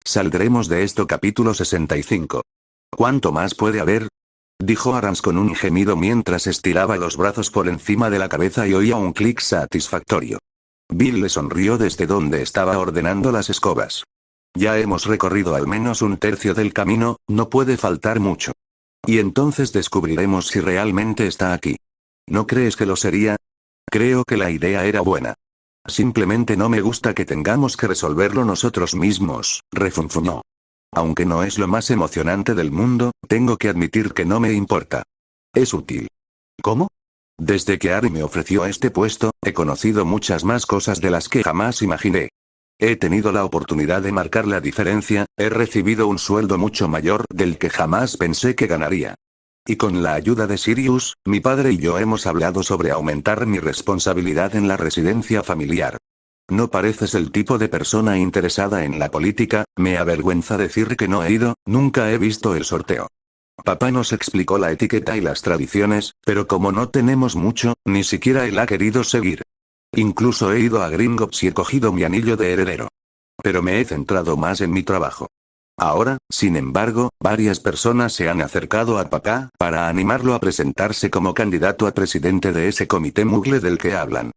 Saldremos de esto capítulo 65. ¿Cuánto más puede haber? Dijo Arans con un gemido mientras estiraba los brazos por encima de la cabeza y oía un clic satisfactorio. Bill le sonrió desde donde estaba ordenando las escobas. Ya hemos recorrido al menos un tercio del camino, no puede faltar mucho. Y entonces descubriremos si realmente está aquí. ¿No crees que lo sería? Creo que la idea era buena. Simplemente no me gusta que tengamos que resolverlo nosotros mismos, refunfuñó. Aunque no es lo más emocionante del mundo, tengo que admitir que no me importa. Es útil. ¿Cómo? Desde que Ari me ofreció este puesto, he conocido muchas más cosas de las que jamás imaginé. He tenido la oportunidad de marcar la diferencia, he recibido un sueldo mucho mayor del que jamás pensé que ganaría. Y con la ayuda de Sirius, mi padre y yo hemos hablado sobre aumentar mi responsabilidad en la residencia familiar. No pareces el tipo de persona interesada en la política, me avergüenza decir que no he ido, nunca he visto el sorteo. Papá nos explicó la etiqueta y las tradiciones, pero como no tenemos mucho, ni siquiera él ha querido seguir. Incluso he ido a Gringotts y he cogido mi anillo de heredero. Pero me he centrado más en mi trabajo. Ahora, sin embargo, varias personas se han acercado a papá para animarlo a presentarse como candidato a presidente de ese comité Mugle del que hablan.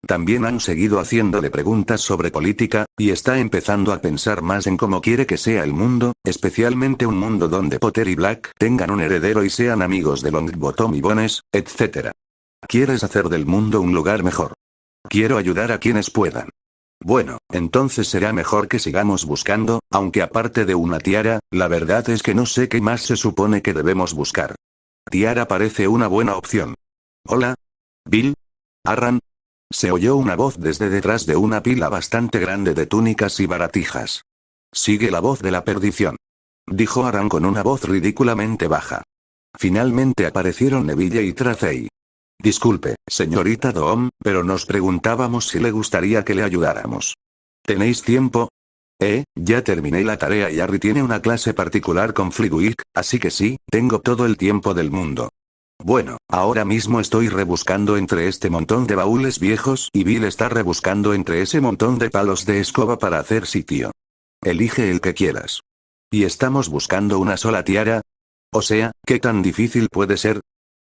También han seguido haciéndole preguntas sobre política, y está empezando a pensar más en cómo quiere que sea el mundo, especialmente un mundo donde Potter y Black tengan un heredero y sean amigos de Longbottom y Bones, etc. ¿Quieres hacer del mundo un lugar mejor? Quiero ayudar a quienes puedan. Bueno, entonces será mejor que sigamos buscando, aunque aparte de una tiara, la verdad es que no sé qué más se supone que debemos buscar. Tiara parece una buena opción. Hola. Bill. Arran. Se oyó una voz desde detrás de una pila bastante grande de túnicas y baratijas. Sigue la voz de la perdición. Dijo Arran con una voz ridículamente baja. Finalmente aparecieron Neville y Tracey. Disculpe, señorita Doom, pero nos preguntábamos si le gustaría que le ayudáramos. ¿Tenéis tiempo? Ya terminé la tarea y Harry tiene una clase particular con Flitwick, así que sí, tengo todo el tiempo del mundo. Bueno, ahora mismo estoy rebuscando entre este montón de baúles viejos y Bill está rebuscando entre ese montón de palos de escoba para hacer sitio. Elige el que quieras. ¿Y estamos buscando una sola tiara? O sea, ¿qué tan difícil puede ser?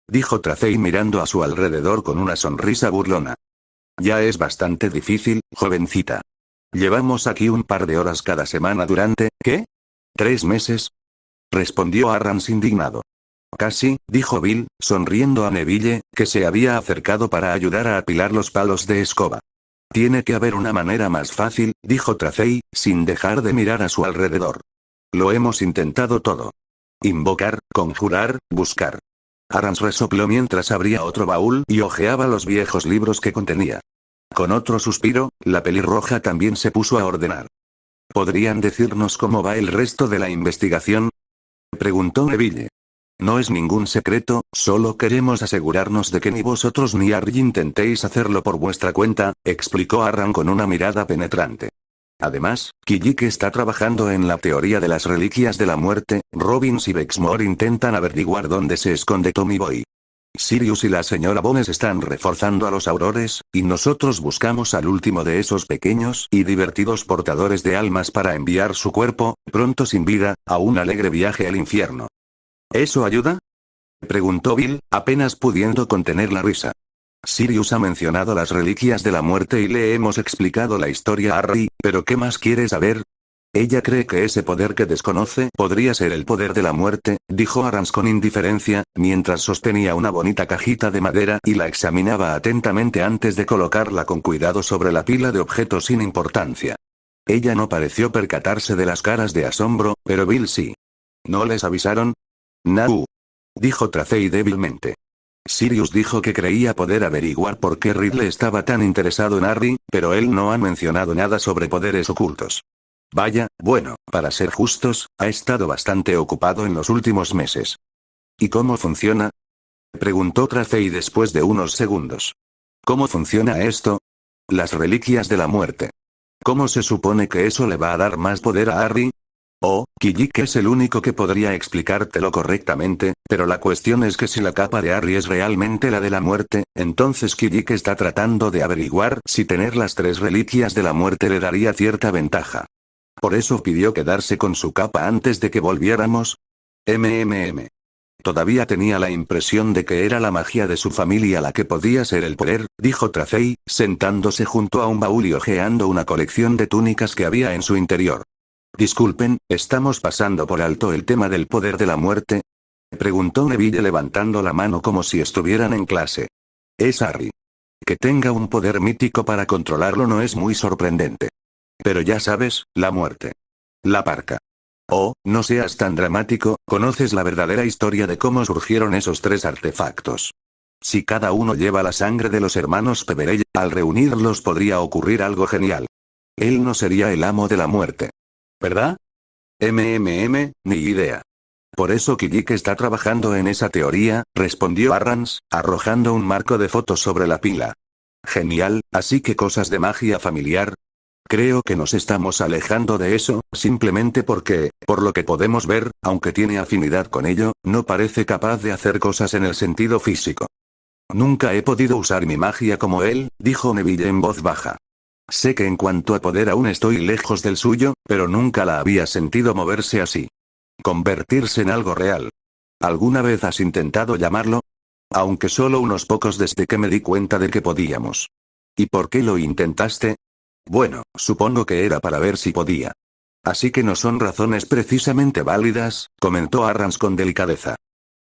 Dijo Tracey mirando a su alrededor con una sonrisa burlona. Ya es bastante difícil, jovencita. Llevamos aquí un par de horas cada semana durante, ¿qué? ¿3 meses? Respondió Arrans indignado. Casi, dijo Bill, sonriendo a Neville, que se había acercado para ayudar a apilar los palos de escoba. Tiene que haber una manera más fácil, dijo Tracey, sin dejar de mirar a su alrededor. Lo hemos intentado todo. Invocar, conjurar, buscar. Arrans resopló mientras abría otro baúl y hojeaba los viejos libros que contenía. Con otro suspiro, la pelirroja también se puso a ordenar. ¿Podrían decirnos cómo va el resto de la investigación? Preguntó Neville. No es ningún secreto, solo queremos asegurarnos de que ni vosotros ni Harry intentéis hacerlo por vuestra cuenta, explicó Arran con una mirada penetrante. Además, Kijik está trabajando en la teoría de las reliquias de la muerte, Robbins y Bexmore intentan averiguar dónde se esconde Tommy Boy. Sirius y la señora Bones están reforzando a los aurores, y nosotros buscamos al último de esos pequeños y divertidos portadores de almas para enviar su cuerpo, pronto sin vida, a un alegre viaje al infierno. ¿Eso ayuda? Preguntó Bill, apenas pudiendo contener la risa. Sirius ha mencionado las reliquias de la muerte y le hemos explicado la historia a Harry, pero ¿qué más quiere saber? Ella cree que ese poder que desconoce podría ser el poder de la muerte, dijo Arrans con indiferencia, mientras sostenía una bonita cajita de madera y la examinaba atentamente antes de colocarla con cuidado sobre la pila de objetos sin importancia. Ella no pareció percatarse de las caras de asombro, pero Bill sí. ¿No les avisaron? No. Dijo Tracey débilmente. Sirius dijo que creía poder averiguar por qué Ridley estaba tan interesado en Harry, pero él no ha mencionado nada sobre poderes ocultos. Vaya, bueno, para ser justos, ha estado bastante ocupado en los últimos meses. ¿Y cómo funciona? Preguntó Tracey después de unos segundos. ¿Cómo funciona esto? Las reliquias de la muerte. ¿Cómo se supone que eso le va a dar más poder a Harry? Oh, Kijik es el único que podría explicártelo correctamente, pero la cuestión es que si la capa de Harry es realmente la de la muerte, entonces Kijik está tratando de averiguar si tener las 3 reliquias de la muerte le daría cierta ventaja. Por eso pidió quedarse con su capa antes de que volviéramos. Todavía tenía la impresión de que era la magia de su familia la que podía ser el poder, dijo Tracey, sentándose junto a un baúl y hojeando una colección de túnicas que había en su interior. Disculpen, ¿estamos pasando por alto el tema del poder de la muerte? Preguntó Neville levantando la mano como si estuvieran en clase. Es Harry. Que tenga un poder mítico para controlarlo no es muy sorprendente. Pero ya sabes, la muerte. La parca. Oh, no seas tan dramático, conoces la verdadera historia de cómo surgieron esos 3 artefactos. Si cada uno lleva la sangre de los hermanos Peverell, al reunirlos podría ocurrir algo genial. Él no sería el amo de la muerte. ¿Verdad? Ni idea. Por eso Kijik está trabajando en esa teoría, respondió Arrans, arrojando un marco de fotos sobre la pila. Genial, así que cosas de magia familiar. Creo que nos estamos alejando de eso, simplemente porque, por lo que podemos ver, aunque tiene afinidad con ello, no parece capaz de hacer cosas en el sentido físico. Nunca he podido usar mi magia como él, dijo Neville en voz baja. Sé que en cuanto a poder aún estoy lejos del suyo, pero nunca la había sentido moverse así. Convertirse en algo real. ¿Alguna vez has intentado llamarlo? Aunque solo unos pocos desde que me di cuenta de que podíamos. ¿Y por qué lo intentaste? Bueno, supongo que era para ver si podía. Así que no son razones precisamente válidas, comentó Arrans con delicadeza.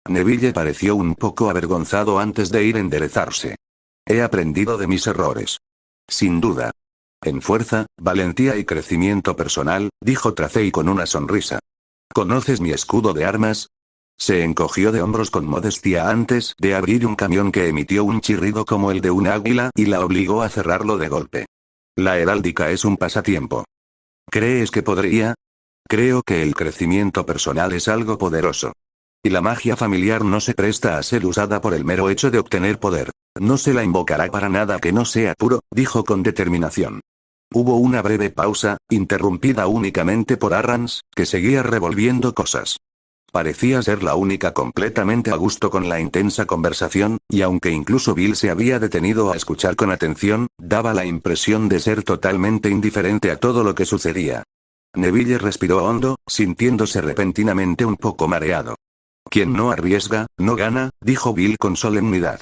Neville pareció un poco avergonzado antes de ir a enderezarse. He aprendido de mis errores. Sin duda. En fuerza, valentía y crecimiento personal, dijo Tracey con una sonrisa. ¿Conoces mi escudo de armas? Se encogió de hombros con modestia antes de abrir un camión que emitió un chirrido como el de un águila y la obligó a cerrarlo de golpe. La heráldica es un pasatiempo. ¿Crees que podría? Creo que el crecimiento personal es algo poderoso. Y la magia familiar no se presta a ser usada por el mero hecho de obtener poder. No se la invocará para nada que no sea puro, dijo con determinación. Hubo una breve pausa, interrumpida únicamente por Arrans, que seguía revolviendo cosas. Parecía ser la única completamente a gusto con la intensa conversación, y aunque incluso Bill se había detenido a escuchar con atención, daba la impresión de ser totalmente indiferente a todo lo que sucedía. Neville respiró hondo, sintiéndose repentinamente un poco mareado. Quien no arriesga, no gana, dijo Bill con solemnidad.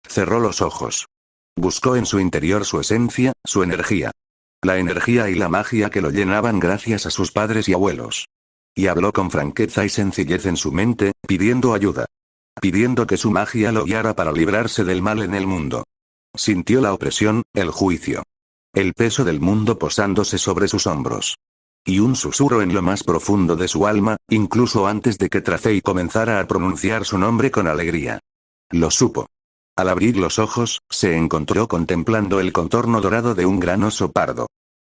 Cerró los ojos. Buscó en su interior su esencia, su energía. La energía y la magia que lo llenaban gracias a sus padres y abuelos. Y habló con franqueza y sencillez en su mente, pidiendo ayuda. Pidiendo que su magia lo guiara para librarse del mal en el mundo. Sintió la opresión, el juicio. El peso del mundo posándose sobre sus hombros. Y un susurro en lo más profundo de su alma, incluso antes de que Tracey comenzara a pronunciar su nombre con alegría. Lo supo. Al abrir los ojos, se encontró contemplando el contorno dorado de un gran oso pardo.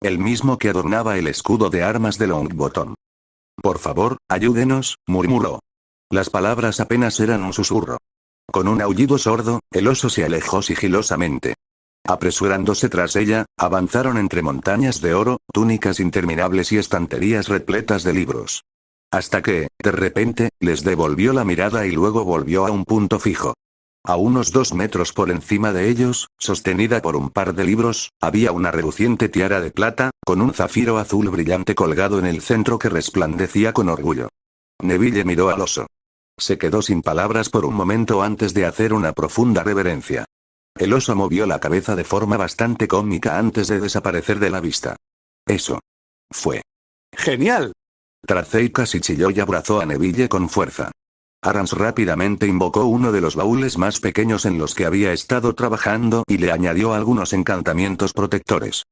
El mismo que adornaba el escudo de armas de Longbottom. Por favor, ayúdenos, murmuró. Las palabras apenas eran un susurro. Con un aullido sordo, el oso se alejó sigilosamente. Apresurándose tras ella, avanzaron entre montañas de oro, túnicas interminables y estanterías repletas de libros. Hasta que, de repente, les devolvió la mirada y luego volvió a un punto fijo. A unos 2 metros por encima de ellos, sostenida por un par de libros, había una reluciente tiara de plata, con un zafiro azul brillante colgado en el centro que resplandecía con orgullo. Neville miró al oso. Se quedó sin palabras por un momento antes de hacer una profunda reverencia. El oso movió la cabeza de forma bastante cómica antes de desaparecer de la vista. Eso fue ¡genial! Tracey casi chilló y abrazó a Neville con fuerza. Arrans rápidamente invocó uno de los baúles más pequeños en los que había estado trabajando y le añadió algunos encantamientos protectores.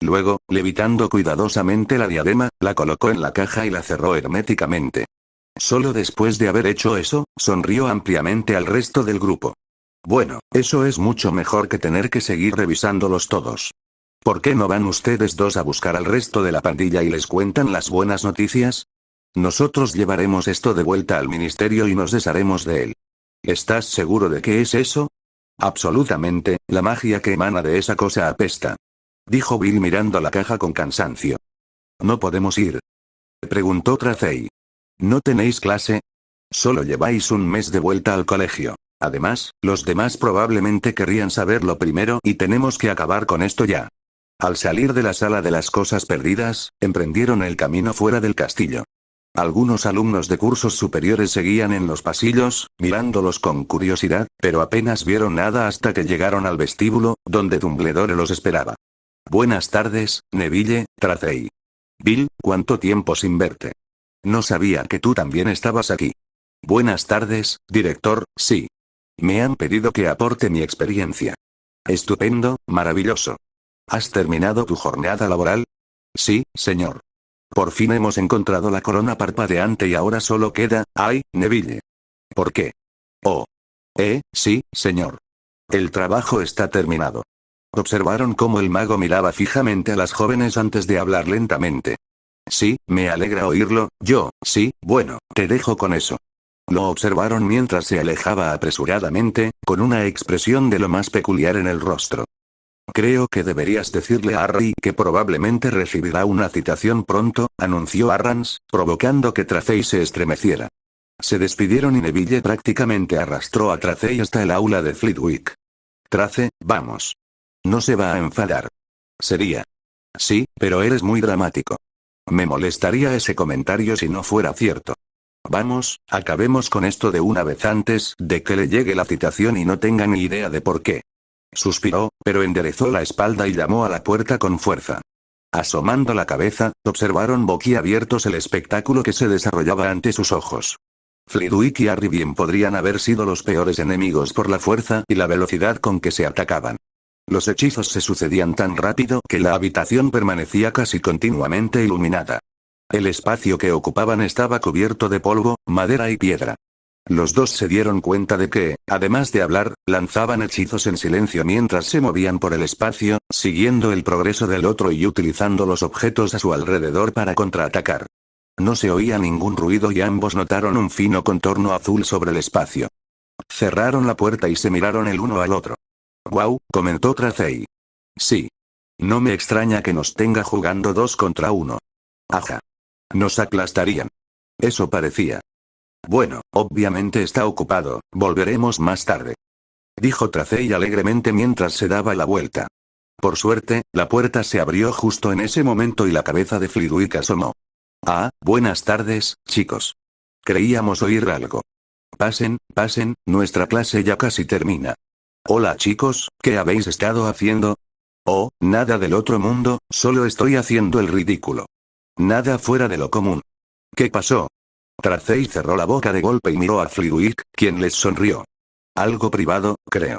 Luego, levitando cuidadosamente la diadema, la colocó en la caja y la cerró herméticamente. Solo después de haber hecho eso, sonrió ampliamente al resto del grupo. Bueno, eso es mucho mejor que tener que seguir revisándolos todos. ¿Por qué no van ustedes dos a buscar al resto de la pandilla y les cuentan las buenas noticias? Nosotros llevaremos esto de vuelta al ministerio y nos desharemos de él. ¿Estás seguro de que es eso? Absolutamente, la magia que emana de esa cosa apesta. Dijo Bill mirando la caja con cansancio. ¿No podemos ir? Preguntó Tracey. ¿No tenéis clase? Solo lleváis un mes de vuelta al colegio. Además, los demás probablemente querrían saberlo primero y tenemos que acabar con esto ya. Al salir de la sala de las cosas perdidas, emprendieron el camino fuera del castillo. Algunos alumnos de cursos superiores seguían en los pasillos, mirándolos con curiosidad, pero apenas vieron nada hasta que llegaron al vestíbulo, donde Dumbledore los esperaba. Buenas tardes, Neville, Tracey. Bill, ¿cuánto tiempo sin verte? No sabía que tú también estabas aquí. Buenas tardes, director, sí. Me han pedido que aporte mi experiencia. Estupendo, maravilloso. ¿Has terminado tu jornada laboral? Sí, señor. Por fin hemos encontrado la corona parpadeante y ahora solo queda, ay, Neville. ¿Por qué? Oh. Sí, señor. El trabajo está terminado. Observaron cómo el mago miraba fijamente a las jóvenes antes de hablar lentamente. Sí, me alegra oírlo, sí, bueno, te dejo con eso. Lo observaron mientras se alejaba apresuradamente, con una expresión de lo más peculiar en el rostro. Creo que deberías decirle a Harry que probablemente recibirá una citación pronto, anunció Arrans, provocando que Tracey se estremeciera. Se despidieron y Neville prácticamente arrastró a Tracey hasta el aula de Flitwick. Trace, vamos. No se va a enfadar. Sería. Sí, pero eres muy dramático. Me molestaría ese comentario si no fuera cierto. Vamos, acabemos con esto de una vez antes de que le llegue la citación y no tenga ni idea de por qué. Suspiró, pero enderezó la espalda y llamó a la puerta con fuerza. Asomando la cabeza, observaron boquiabiertos el espectáculo que se desarrollaba ante sus ojos. Flitwick y Harry bien podrían haber sido los peores enemigos por la fuerza y la velocidad con que se atacaban. Los hechizos se sucedían tan rápido que la habitación permanecía casi continuamente iluminada. El espacio que ocupaban estaba cubierto de polvo, madera y piedra. Los dos se dieron cuenta de que, además de hablar, lanzaban hechizos en silencio mientras se movían por el espacio, siguiendo el progreso del otro y utilizando los objetos a su alrededor para contraatacar. No se oía ningún ruido y ambos notaron un fino contorno azul sobre el espacio. Cerraron la puerta y se miraron el uno al otro. «Guau», comentó Tracey. «Sí. No me extraña que nos tenga jugando 2 contra 1. Ajá. Nos aplastarían. Eso parecía. Bueno, obviamente está ocupado, volveremos más tarde», dijo Tracey alegremente mientras se daba la vuelta. Por suerte, la puerta se abrió justo en ese momento y la cabeza de Flitwick asomó. «Ah, buenas tardes, chicos. Creíamos oír algo. Pasen, pasen, nuestra clase ya casi termina». «Hola chicos, ¿qué habéis estado haciendo?» «Oh, nada del otro mundo, solo estoy haciendo el ridículo. Nada fuera de lo común». «¿Qué pasó?» Tracey cerró la boca de golpe y miró a Flitwick, quien les sonrió. «Algo privado, creo.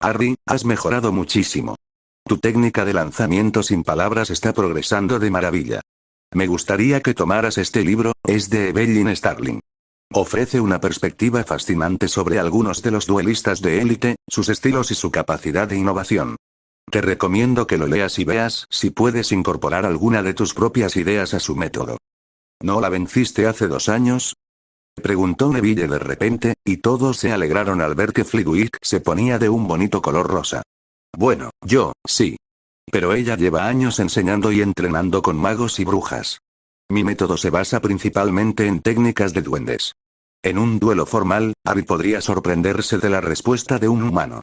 Harry, has mejorado muchísimo. Tu técnica de lanzamiento sin palabras está progresando de maravilla. Me gustaría que tomaras este libro, es de Evelyn Starling. Ofrece una perspectiva fascinante sobre algunos de los duelistas de élite, sus estilos y su capacidad de innovación. Te recomiendo que lo leas y veas si puedes incorporar alguna de tus propias ideas a su método». «¿No la venciste hace 2 años?» preguntó Neville de repente, y todos se alegraron al ver que Flitwick se ponía de un bonito color rosa. «Bueno, sí. Pero ella lleva años enseñando y entrenando con magos y brujas. Mi método se basa principalmente en técnicas de duendes. En un duelo formal, Harry podría sorprenderse de la respuesta de un humano.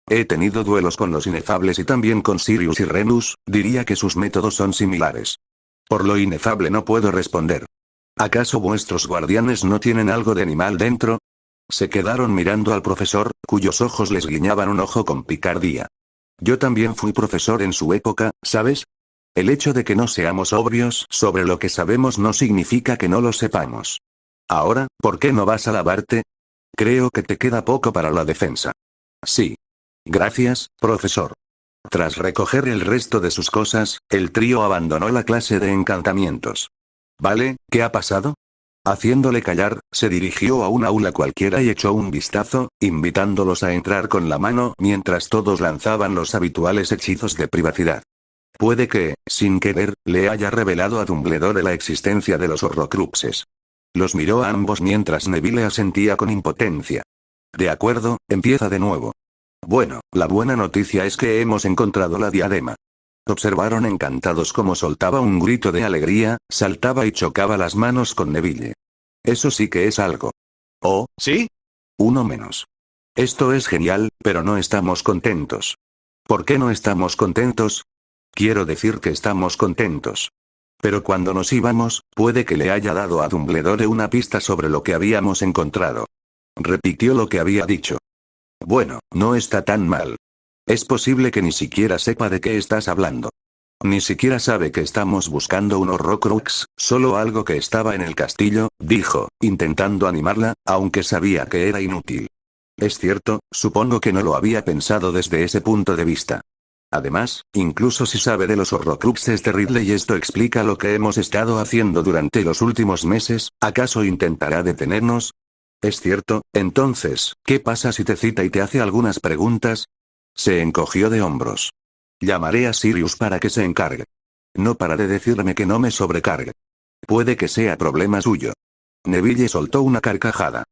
He tenido duelos con los inefables y también con Sirius y Remus, diría que sus métodos son similares. Por lo inefable no puedo responder. ¿Acaso vuestros guardianes no tienen algo de animal dentro?» Se quedaron mirando al profesor, cuyos ojos les guiñaban un ojo con picardía. «Yo también fui profesor en su época, ¿sabes? El hecho de que no seamos obvios sobre lo que sabemos no significa que no lo sepamos. Ahora, ¿por qué no vas a lavarte? Creo que te queda poco para la defensa». «Sí. Gracias, profesor». Tras recoger el resto de sus cosas, el trío abandonó la clase de encantamientos. «Vale, ¿qué ha pasado?» Haciéndole callar, se dirigió a un aula cualquiera y echó un vistazo, invitándolos a entrar con la mano mientras todos lanzaban los habituales hechizos de privacidad. Puede que, sin querer, le haya revelado a Dumbledore la existencia de los Horrocruxes. Los miró a ambos mientras Neville asentía con impotencia. «De acuerdo, empieza de nuevo». «Bueno, la buena noticia es que hemos encontrado la diadema». Observaron encantados cómo soltaba un grito de alegría, saltaba y chocaba las manos con Neville. «Eso sí que es algo». «¿Oh, sí?» «Uno menos. Esto es genial, pero no estamos contentos». «¿Por qué no estamos contentos?» Quiero decir que estamos contentos. Pero cuando nos íbamos, puede que le haya dado a Dumbledore una pista sobre lo que habíamos encontrado. Repitió lo que había dicho. Bueno, no está tan mal. Es posible que ni siquiera sepa de qué estás hablando. Ni siquiera sabe que estamos buscando un Horrocrux, solo algo que estaba en el castillo, dijo, intentando animarla, aunque sabía que era inútil. Es cierto, supongo que no lo había pensado desde ese punto de vista. Además, incluso si sabe de los Horrocruxes de Ridley y esto explica lo que hemos estado haciendo durante los últimos meses, ¿acaso intentará detenernos? Es cierto, entonces, ¿qué pasa si te cita y te hace algunas preguntas? Se encogió de hombros. Llamaré a Sirius para que se encargue. No para de decirme que no me sobrecargue. Puede que sea problema suyo. Neville soltó una carcajada.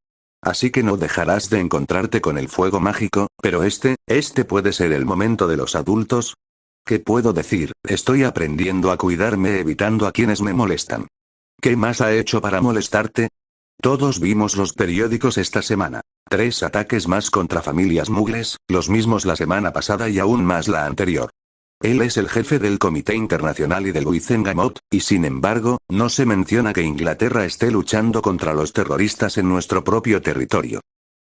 Así que no dejarás de encontrarte con el fuego mágico, pero este puede ser el momento de los adultos. ¿Qué puedo decir? Estoy aprendiendo a cuidarme evitando a quienes me molestan. ¿Qué más ha hecho para molestarte? Todos vimos los periódicos esta semana. 3 ataques más contra familias muggles, los mismos la semana pasada y aún más la anterior. Él es el jefe del Comité Internacional y del Wizengamot, y sin embargo, no se menciona que Inglaterra esté luchando contra los terroristas en nuestro propio territorio.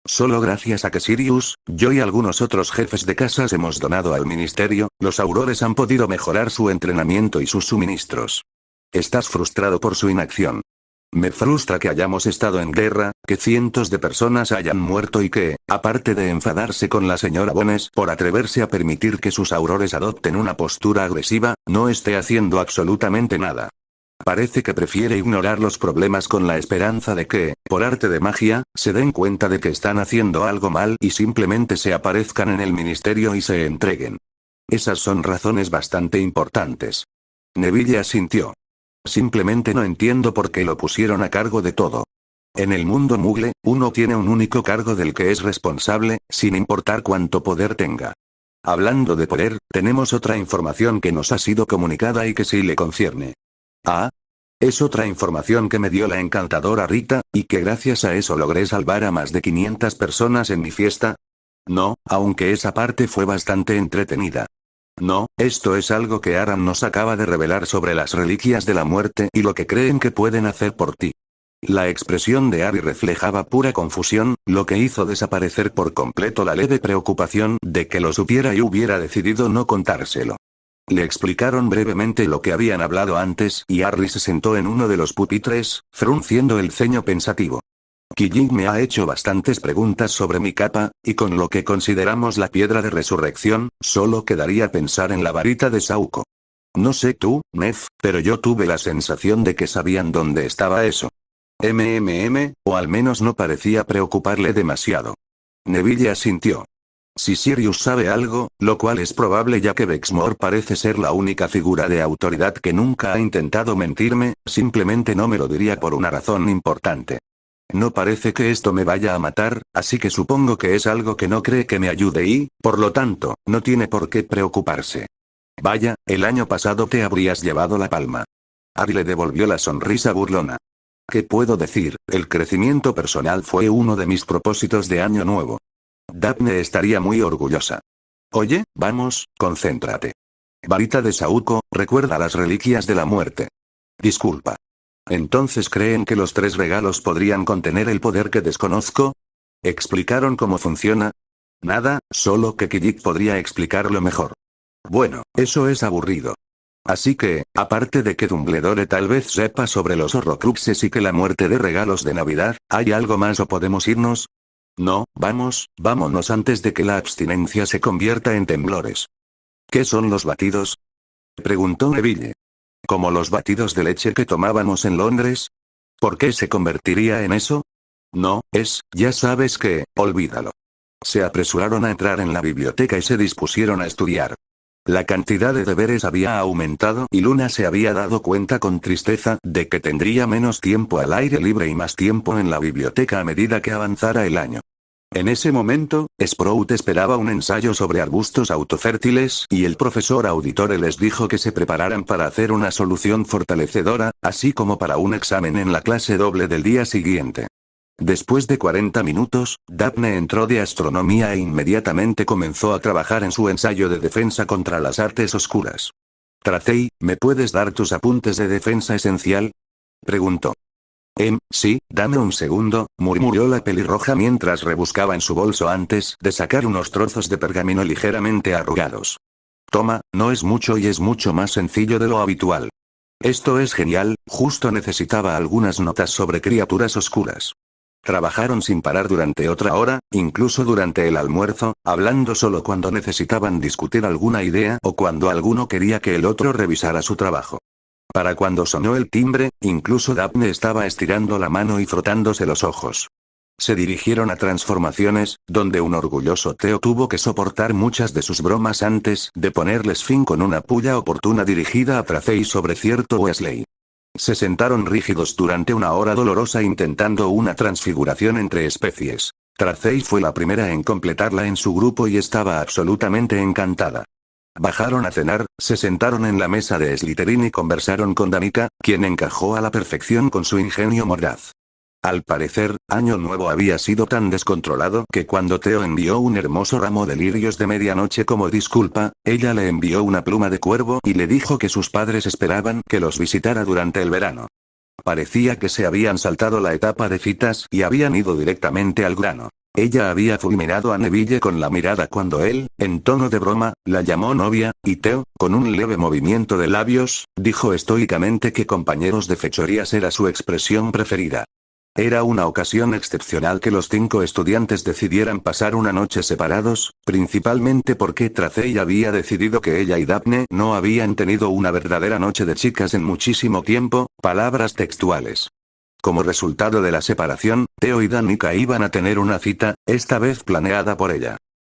Solo gracias a que Sirius, yo y algunos otros jefes de casas hemos donado al ministerio, los aurores han podido mejorar su entrenamiento y sus suministros. Estás frustrado por su inacción. Me frustra que hayamos estado en guerra, que cientos de personas hayan muerto y que, aparte de enfadarse con la señora Bones por atreverse a permitir que sus aurores adopten una postura agresiva, no esté haciendo absolutamente nada. Parece que prefiere ignorar los problemas con la esperanza de que, por arte de magia, se den cuenta de que están haciendo algo mal y simplemente se aparezcan en el ministerio y se entreguen. Esas son razones bastante importantes. Neville asintió. Simplemente no entiendo por qué lo pusieron a cargo de todo. En el mundo Muggle, uno tiene un único cargo del que es responsable, sin importar cuánto poder tenga. Hablando de poder, tenemos otra información que nos ha sido comunicada y que sí le concierne. Ah, es otra información que me dio la encantadora Rita, y que gracias a eso logré salvar a más de 500 personas en mi fiesta. No, aunque esa parte fue bastante entretenida. No, esto es algo que Aram nos acaba de revelar sobre las reliquias de la muerte y lo que creen que pueden hacer por ti. La expresión de Harry reflejaba pura confusión, lo que hizo desaparecer por completo la leve preocupación de que lo supiera y hubiera decidido no contárselo. Le explicaron brevemente lo que habían hablado antes y Harry se sentó en uno de los pupitres, frunciendo el ceño pensativo. Kijing me ha hecho bastantes preguntas sobre mi capa, y con lo que consideramos la piedra de resurrección, solo quedaría pensar en la varita de Sauco. No sé tú, Ned, pero yo tuve la sensación de que sabían dónde estaba eso. O al menos no parecía preocuparle demasiado. Neville asintió. Si Sirius sabe algo, lo cual es probable ya que Bexmore parece ser la única figura de autoridad que nunca ha intentado mentirme, simplemente no me lo diría por una razón importante. No parece que esto me vaya a matar, así que supongo que es algo que no cree que me ayude y, por lo tanto, no tiene por qué preocuparse. Vaya, el año pasado te habrías llevado la palma. Harry le devolvió la sonrisa burlona. ¿Qué puedo decir? El crecimiento personal fue uno de mis propósitos de año nuevo. Daphne estaría muy orgullosa. Oye, vamos, concéntrate. Varita de Sauco, recuerda las reliquias de la muerte. Disculpa. ¿Entonces creen que los 3 regalos podrían contener el poder que desconozco? ¿Explicaron cómo funciona? Nada, solo que Kijik podría explicarlo mejor. Bueno, eso es aburrido. Así que, aparte de que Dumbledore tal vez sepa sobre los Horrocruxes y que la muerte de regalos de Navidad, ¿hay algo más o podemos irnos? No, vámonos antes de que la abstinencia se convierta en temblores. ¿Qué son los batidos? Preguntó Neville. ¿Como los batidos de leche que tomábamos en Londres? ¿Por qué se convertiría en eso? No, ya sabes que, olvídalo. Se apresuraron a entrar en la biblioteca y se dispusieron a estudiar. La cantidad de deberes había aumentado y Luna se había dado cuenta con tristeza de que tendría menos tiempo al aire libre y más tiempo en la biblioteca a medida que avanzara el año. En ese momento, Sprout esperaba un ensayo sobre arbustos autofértiles y el profesor Auditore les dijo que se prepararan para hacer una solución fortalecedora, así como para un examen en la clase doble del día siguiente. Después de 40 minutos, Daphne entró de astronomía e inmediatamente comenzó a trabajar en su ensayo de defensa contra las artes oscuras. Tracey, ¿me puedes dar tus apuntes de defensa esencial? Preguntó. Sí, dame un segundo, murmuró la pelirroja mientras rebuscaba en su bolso antes de sacar unos trozos de pergamino ligeramente arrugados. Toma, no es mucho y es mucho más sencillo de lo habitual. Esto es genial, justo necesitaba algunas notas sobre criaturas oscuras. Trabajaron sin parar durante otra hora, incluso durante el almuerzo, hablando solo cuando necesitaban discutir alguna idea o cuando alguno quería que el otro revisara su trabajo. Para cuando sonó el timbre, incluso Daphne estaba estirando la mano y frotándose los ojos. Se dirigieron a Transformaciones, donde un orgulloso Theo tuvo que soportar muchas de sus bromas antes de ponerles fin con una puya oportuna dirigida a Tracey sobre cierto Wesley. Se sentaron rígidos durante una hora dolorosa intentando una transfiguración entre especies. Tracey fue la primera en completarla en su grupo y estaba absolutamente encantada. Bajaron a cenar, se sentaron en la mesa de Slytherin y conversaron con Danica, quien encajó a la perfección con su ingenio mordaz. Al parecer, Año Nuevo había sido tan descontrolado que cuando Theo envió un hermoso ramo de lirios de medianoche como disculpa, ella le envió una pluma de cuervo y le dijo que sus padres esperaban que los visitara durante el verano. Parecía que se habían saltado la etapa de citas y habían ido directamente al grano. Ella había fulminado a Neville con la mirada cuando él, en tono de broma, la llamó novia, y Theo, con un leve movimiento de labios, dijo estoicamente que compañeros de fechorías era su expresión preferida. Era una ocasión excepcional que los 5 estudiantes decidieran pasar una noche separados, principalmente porque Tracey había decidido que ella y Daphne no habían tenido una verdadera noche de chicas en muchísimo tiempo, palabras textuales. Como resultado de la separación, Theo y Danica iban a tener una cita, esta vez planeada por ella.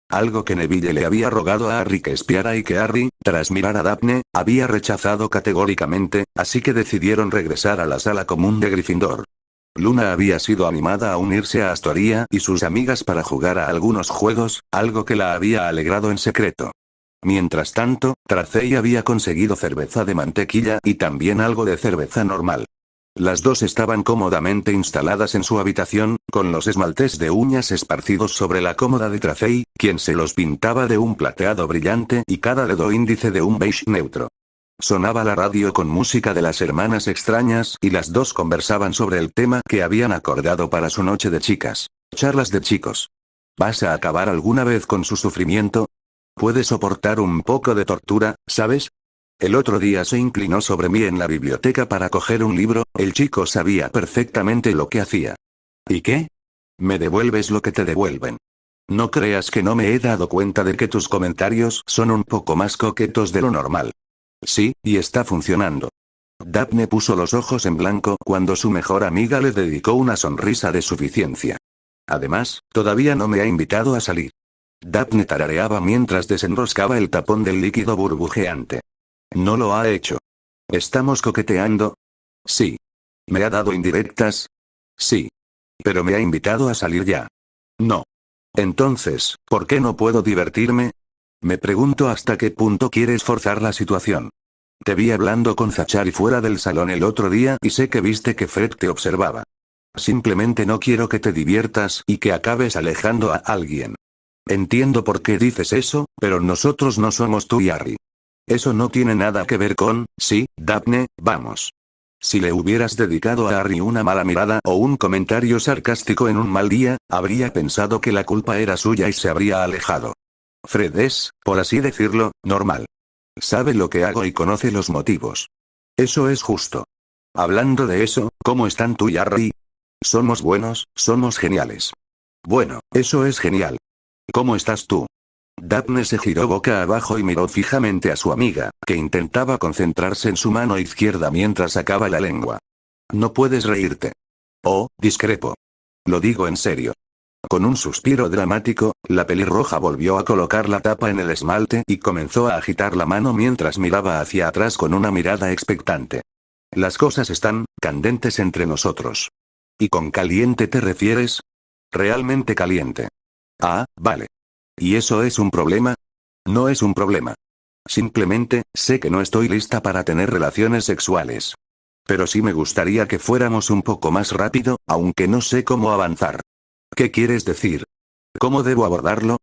Algo que Neville le había rogado a Harry que espiara y que Harry, tras mirar a Daphne, había rechazado categóricamente, así que decidieron regresar a la sala común de Gryffindor. Luna había sido animada a unirse a Astoria y sus amigas para jugar a algunos juegos, algo que la había alegrado en secreto. Mientras tanto, Tracey había conseguido cerveza de mantequilla y también algo de cerveza normal. Las dos estaban cómodamente instaladas en su habitación, con los esmaltes de uñas esparcidos sobre la cómoda de Tracey, quien se los pintaba de un plateado brillante y cada dedo índice de un beige neutro. Sonaba la radio con música de las hermanas extrañas y las dos conversaban sobre el tema que habían acordado para su noche de chicas. Charlas de chicos. ¿Vas a acabar alguna vez con su sufrimiento? ¿Puedes soportar un poco de tortura, sabes? El otro día se inclinó sobre mí en la biblioteca para coger un libro, el chico sabía perfectamente lo que hacía. ¿Y qué? Me devuelves lo que te devuelven. No creas que no me he dado cuenta de que tus comentarios son un poco más coquetos de lo normal. Sí, y está funcionando. Daphne puso los ojos en blanco cuando su mejor amiga le dedicó una sonrisa de suficiencia. Además, todavía no me ha invitado a salir. Daphne tarareaba mientras desenroscaba el tapón del líquido burbujeante. No lo ha hecho. ¿Estamos coqueteando? Sí. ¿Me ha dado indirectas? Sí. Pero me ha invitado a salir ya. No. Entonces, ¿por qué no puedo divertirme? Me pregunto hasta qué punto quieres forzar la situación. Te vi hablando con Zachary fuera del salón el otro día y sé que viste que Fred te observaba. Simplemente no quiero que te diviertas y que acabes alejando a alguien. Entiendo por qué dices eso, pero nosotros no somos tú y Harry. Eso no tiene nada que ver con, sí, Daphne, vamos. Si le hubieras dedicado a Harry una mala mirada o un comentario sarcástico en un mal día, habría pensado que la culpa era suya y se habría alejado. Fred es, por así decirlo, normal. Sabe lo que hago y conoce los motivos. Eso es justo. Hablando de eso, ¿cómo están tú y Harry? Somos buenos, somos geniales. Bueno, eso es genial. ¿Cómo estás tú? Daphne se giró boca abajo y miró fijamente a su amiga, que intentaba concentrarse en su mano izquierda mientras sacaba la lengua. No puedes reírte. Oh, discrepo. Lo digo en serio. Con un suspiro dramático, la pelirroja volvió a colocar la tapa en el esmalte y comenzó a agitar la mano mientras miraba hacia atrás con una mirada expectante. Las cosas están candentes entre nosotros. ¿Y con caliente te refieres? Realmente caliente. Ah, vale. ¿Y eso es un problema? No es un problema. Simplemente, sé que no estoy lista para tener relaciones sexuales. Pero sí me gustaría que fuéramos un poco más rápido, aunque no sé cómo avanzar. ¿Qué quieres decir? ¿Cómo debo abordarlo?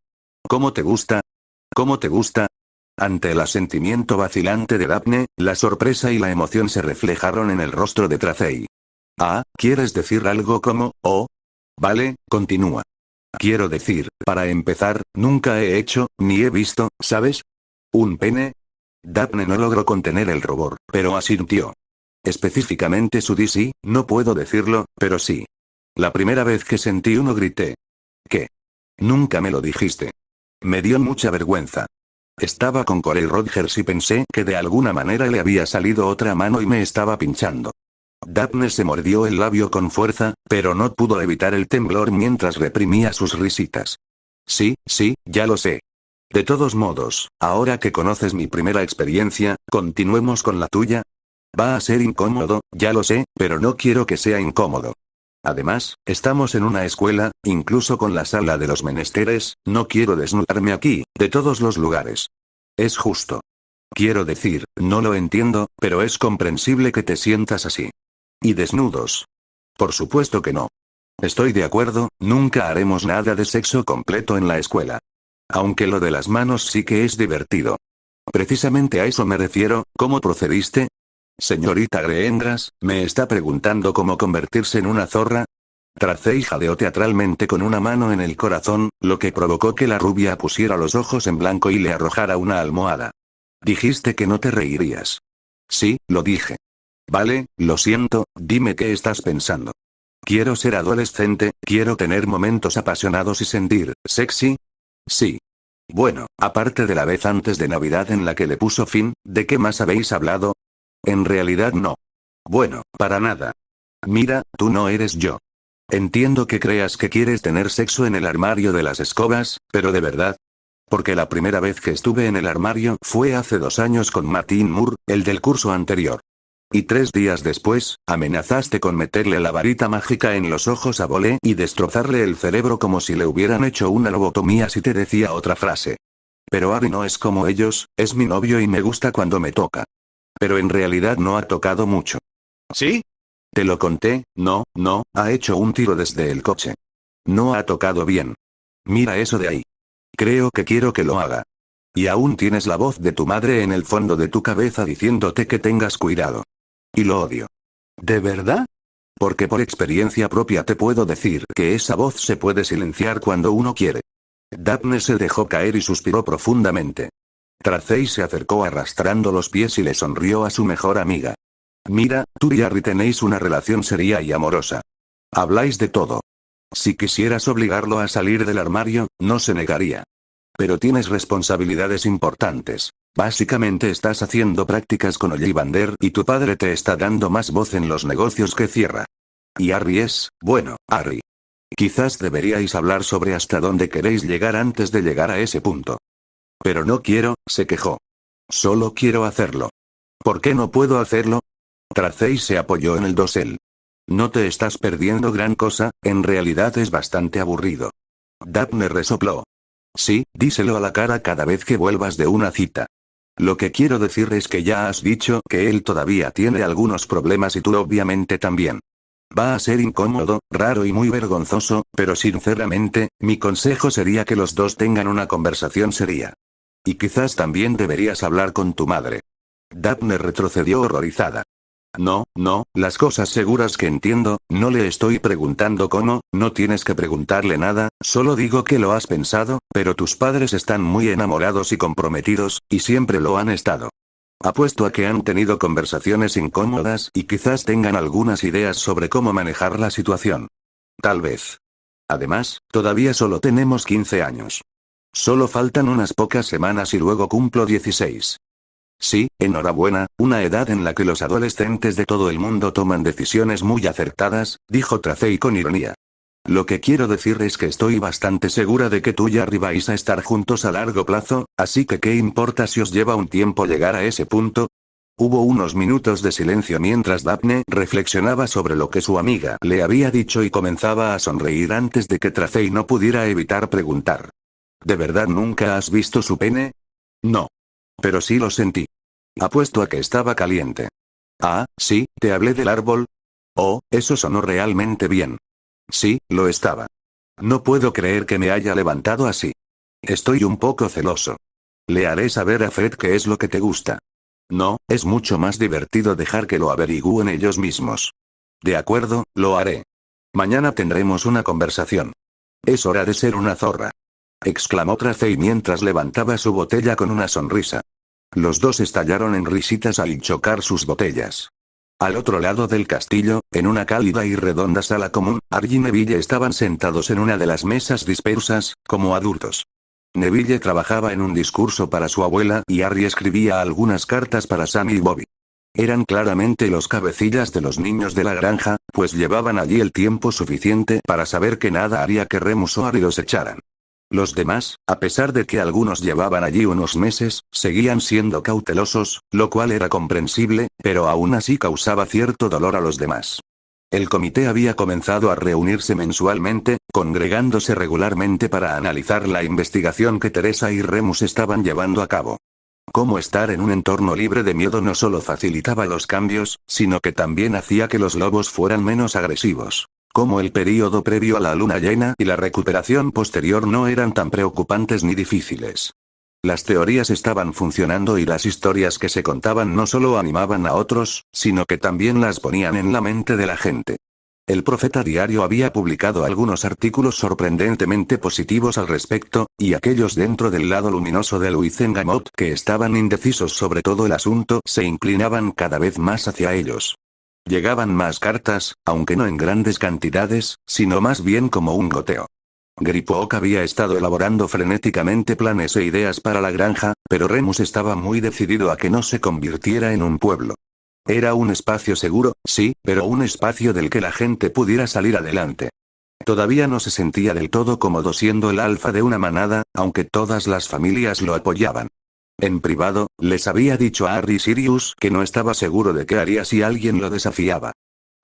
¿Cómo te gusta? ¿Cómo te gusta? Ante el asentimiento vacilante de Daphne, la sorpresa y la emoción se reflejaron en el rostro de Tracey. Ah, ¿quieres decir algo como, oh? Vale, continúa. Quiero decir, para empezar, nunca he hecho, ni he visto, ¿sabes? ¿Un pene? Daphne no logró contener el rubor, pero asintió. Específicamente su sí, no puedo decirlo, pero sí. La primera vez que sentí uno grité. ¿Qué? Nunca me lo dijiste. Me dio mucha vergüenza. Estaba con Corey Rogers y pensé que de alguna manera le había salido otra mano y me estaba pinchando. Daphne se mordió el labio con fuerza, pero no pudo evitar el temblor mientras reprimía sus risitas. Sí, ya lo sé. De todos modos, ahora que conoces mi primera experiencia, continuemos con la tuya. Va a ser incómodo, ya lo sé, pero no quiero que sea incómodo. Además, estamos en una escuela, incluso con la sala de los menesteres, no quiero desnudarme aquí, de todos los lugares. Es justo. Quiero decir, no lo entiendo, pero es comprensible que te sientas así. ¿Y desnudos? Por supuesto que no. Estoy de acuerdo, nunca haremos nada de sexo completo en la escuela. Aunque lo de las manos sí que es divertido. Precisamente a eso me refiero, ¿cómo procediste? Señorita Greendras, ¿me está preguntando cómo convertirse en una zorra? Tracey jadeó teatralmente con una mano en el corazón, lo que provocó que la rubia pusiera los ojos en blanco y le arrojara una almohada. Dijiste que no te reirías. Sí, lo dije. Vale, lo siento, dime qué estás pensando. ¿Quiero ser adolescente, quiero tener momentos apasionados y sentir sexy? Sí. Bueno, aparte de la vez antes de Navidad en la que le puso fin, ¿de qué más habéis hablado? En realidad no. Bueno, para nada. Mira, tú no eres yo. Entiendo que creas que quieres tener sexo en el armario de las escobas, pero de verdad. Porque la primera vez que estuve en el armario fue hace 2 años con Martin Moore, el del curso anterior. Y 3 días después, amenazaste con meterle la varita mágica en los ojos a Volé y destrozarle el cerebro como si le hubieran hecho una lobotomía si te decía otra frase. Pero Harry no es como ellos, es mi novio y me gusta cuando me toca. Pero en realidad no ha tocado mucho. ¿Sí? Te lo conté, no, ha hecho un tiro desde el coche. No ha tocado bien. Mira eso de ahí. Creo que quiero que lo haga. Y aún tienes la voz de tu madre en el fondo de tu cabeza diciéndote que tengas cuidado. Y lo odio. ¿De verdad? Porque por experiencia propia te puedo decir que esa voz se puede silenciar cuando uno quiere. Daphne se dejó caer y suspiró profundamente. Tracey se acercó arrastrando los pies y le sonrió a su mejor amiga. Mira, tú y Harry tenéis una relación seria y amorosa. Habláis de todo. Si quisieras obligarlo a salir del armario, no se negaría. Pero tienes responsabilidades importantes. Básicamente estás haciendo prácticas con Ollivander y tu padre te está dando más voz en los negocios que cierra. Y Harry bueno, Harry. Quizás deberíais hablar sobre hasta dónde queréis llegar antes de llegar a ese punto. Pero no quiero, se quejó. Solo quiero hacerlo. ¿Por qué no puedo hacerlo? Tracey se apoyó en el dosel. No te estás perdiendo gran cosa, en realidad es bastante aburrido. Daphne resopló. Sí, díselo a la cara cada vez que vuelvas de una cita. Lo que quiero decir es que ya has dicho que él todavía tiene algunos problemas y tú obviamente también. Va a ser incómodo, raro y muy vergonzoso, pero sinceramente, mi consejo sería que los dos tengan una conversación seria. Y quizás también deberías hablar con tu madre. Daphne retrocedió horrorizada. No, las cosas seguras que entiendo, no le estoy preguntando cómo, no tienes que preguntarle nada, solo digo que lo has pensado, pero tus padres están muy enamorados y comprometidos, y siempre lo han estado. Apuesto a que han tenido conversaciones incómodas y quizás tengan algunas ideas sobre cómo manejar la situación. Tal vez. Además, todavía solo tenemos 15 años. Solo faltan unas pocas semanas y luego cumplo 16. Sí, enhorabuena, una edad en la que los adolescentes de todo el mundo toman decisiones muy acertadas, dijo Tracey con ironía. Lo que quiero decir es que estoy bastante segura de que tú y Harry vais a estar juntos a largo plazo, así que ¿qué importa si os lleva un tiempo llegar a ese punto? Hubo unos minutos de silencio mientras Daphne reflexionaba sobre lo que su amiga le había dicho y comenzaba a sonreír antes de que Tracey no pudiera evitar preguntar. ¿De verdad nunca has visto su pene? No. Pero sí lo sentí. Apuesto a que estaba caliente. Ah, sí, ¿te hablé del árbol? Oh, eso sonó realmente bien. Sí, lo estaba. No puedo creer que me haya levantado así. Estoy un poco celoso. Le haré saber a Fred qué es lo que te gusta. No, es mucho más divertido dejar que lo averigüen ellos mismos. De acuerdo, lo haré. Mañana tendremos una conversación. Es hora de ser una zorra, exclamó Tracey mientras levantaba su botella con una sonrisa. Los dos estallaron en risitas al chocar sus botellas. Al otro lado del castillo, en una cálida y redonda sala común, Argy y Neville estaban sentados en una de las mesas dispersas, como adultos. Neville trabajaba en un discurso para su abuela y Harry escribía algunas cartas para Sammy y Bobby. Eran claramente los cabecillas de los niños de la granja, pues llevaban allí el tiempo suficiente para saber que nada haría que Remus o Harry los echaran. Los demás, a pesar de que algunos llevaban allí unos meses, seguían siendo cautelosos, lo cual era comprensible, pero aún así causaba cierto dolor a los demás. El comité había comenzado a reunirse mensualmente, congregándose regularmente para analizar la investigación que Teresa y Remus estaban llevando a cabo. Cómo estar en un entorno libre de miedo no solo facilitaba los cambios, sino que también hacía que los lobos fueran menos agresivos. Cómo el período previo a la luna llena y la recuperación posterior no eran tan preocupantes ni difíciles. Las teorías estaban funcionando y las historias que se contaban no solo animaban a otros, sino que también las ponían en la mente de la gente. El Profeta Diario había publicado algunos artículos sorprendentemente positivos al respecto, y aquellos dentro del lado luminoso de Luizengamot que estaban indecisos sobre todo el asunto se inclinaban cada vez más hacia ellos. Llegaban más cartas, aunque no en grandes cantidades, sino más bien como un goteo. Griphook había estado elaborando frenéticamente planes e ideas para la granja, pero Remus estaba muy decidido a que no se convirtiera en un pueblo. Era un espacio seguro, sí, pero un espacio del que la gente pudiera salir adelante. Todavía no se sentía del todo cómodo siendo el alfa de una manada, aunque todas las familias lo apoyaban. En privado, les había dicho a Harry y Sirius que no estaba seguro de qué haría si alguien lo desafiaba.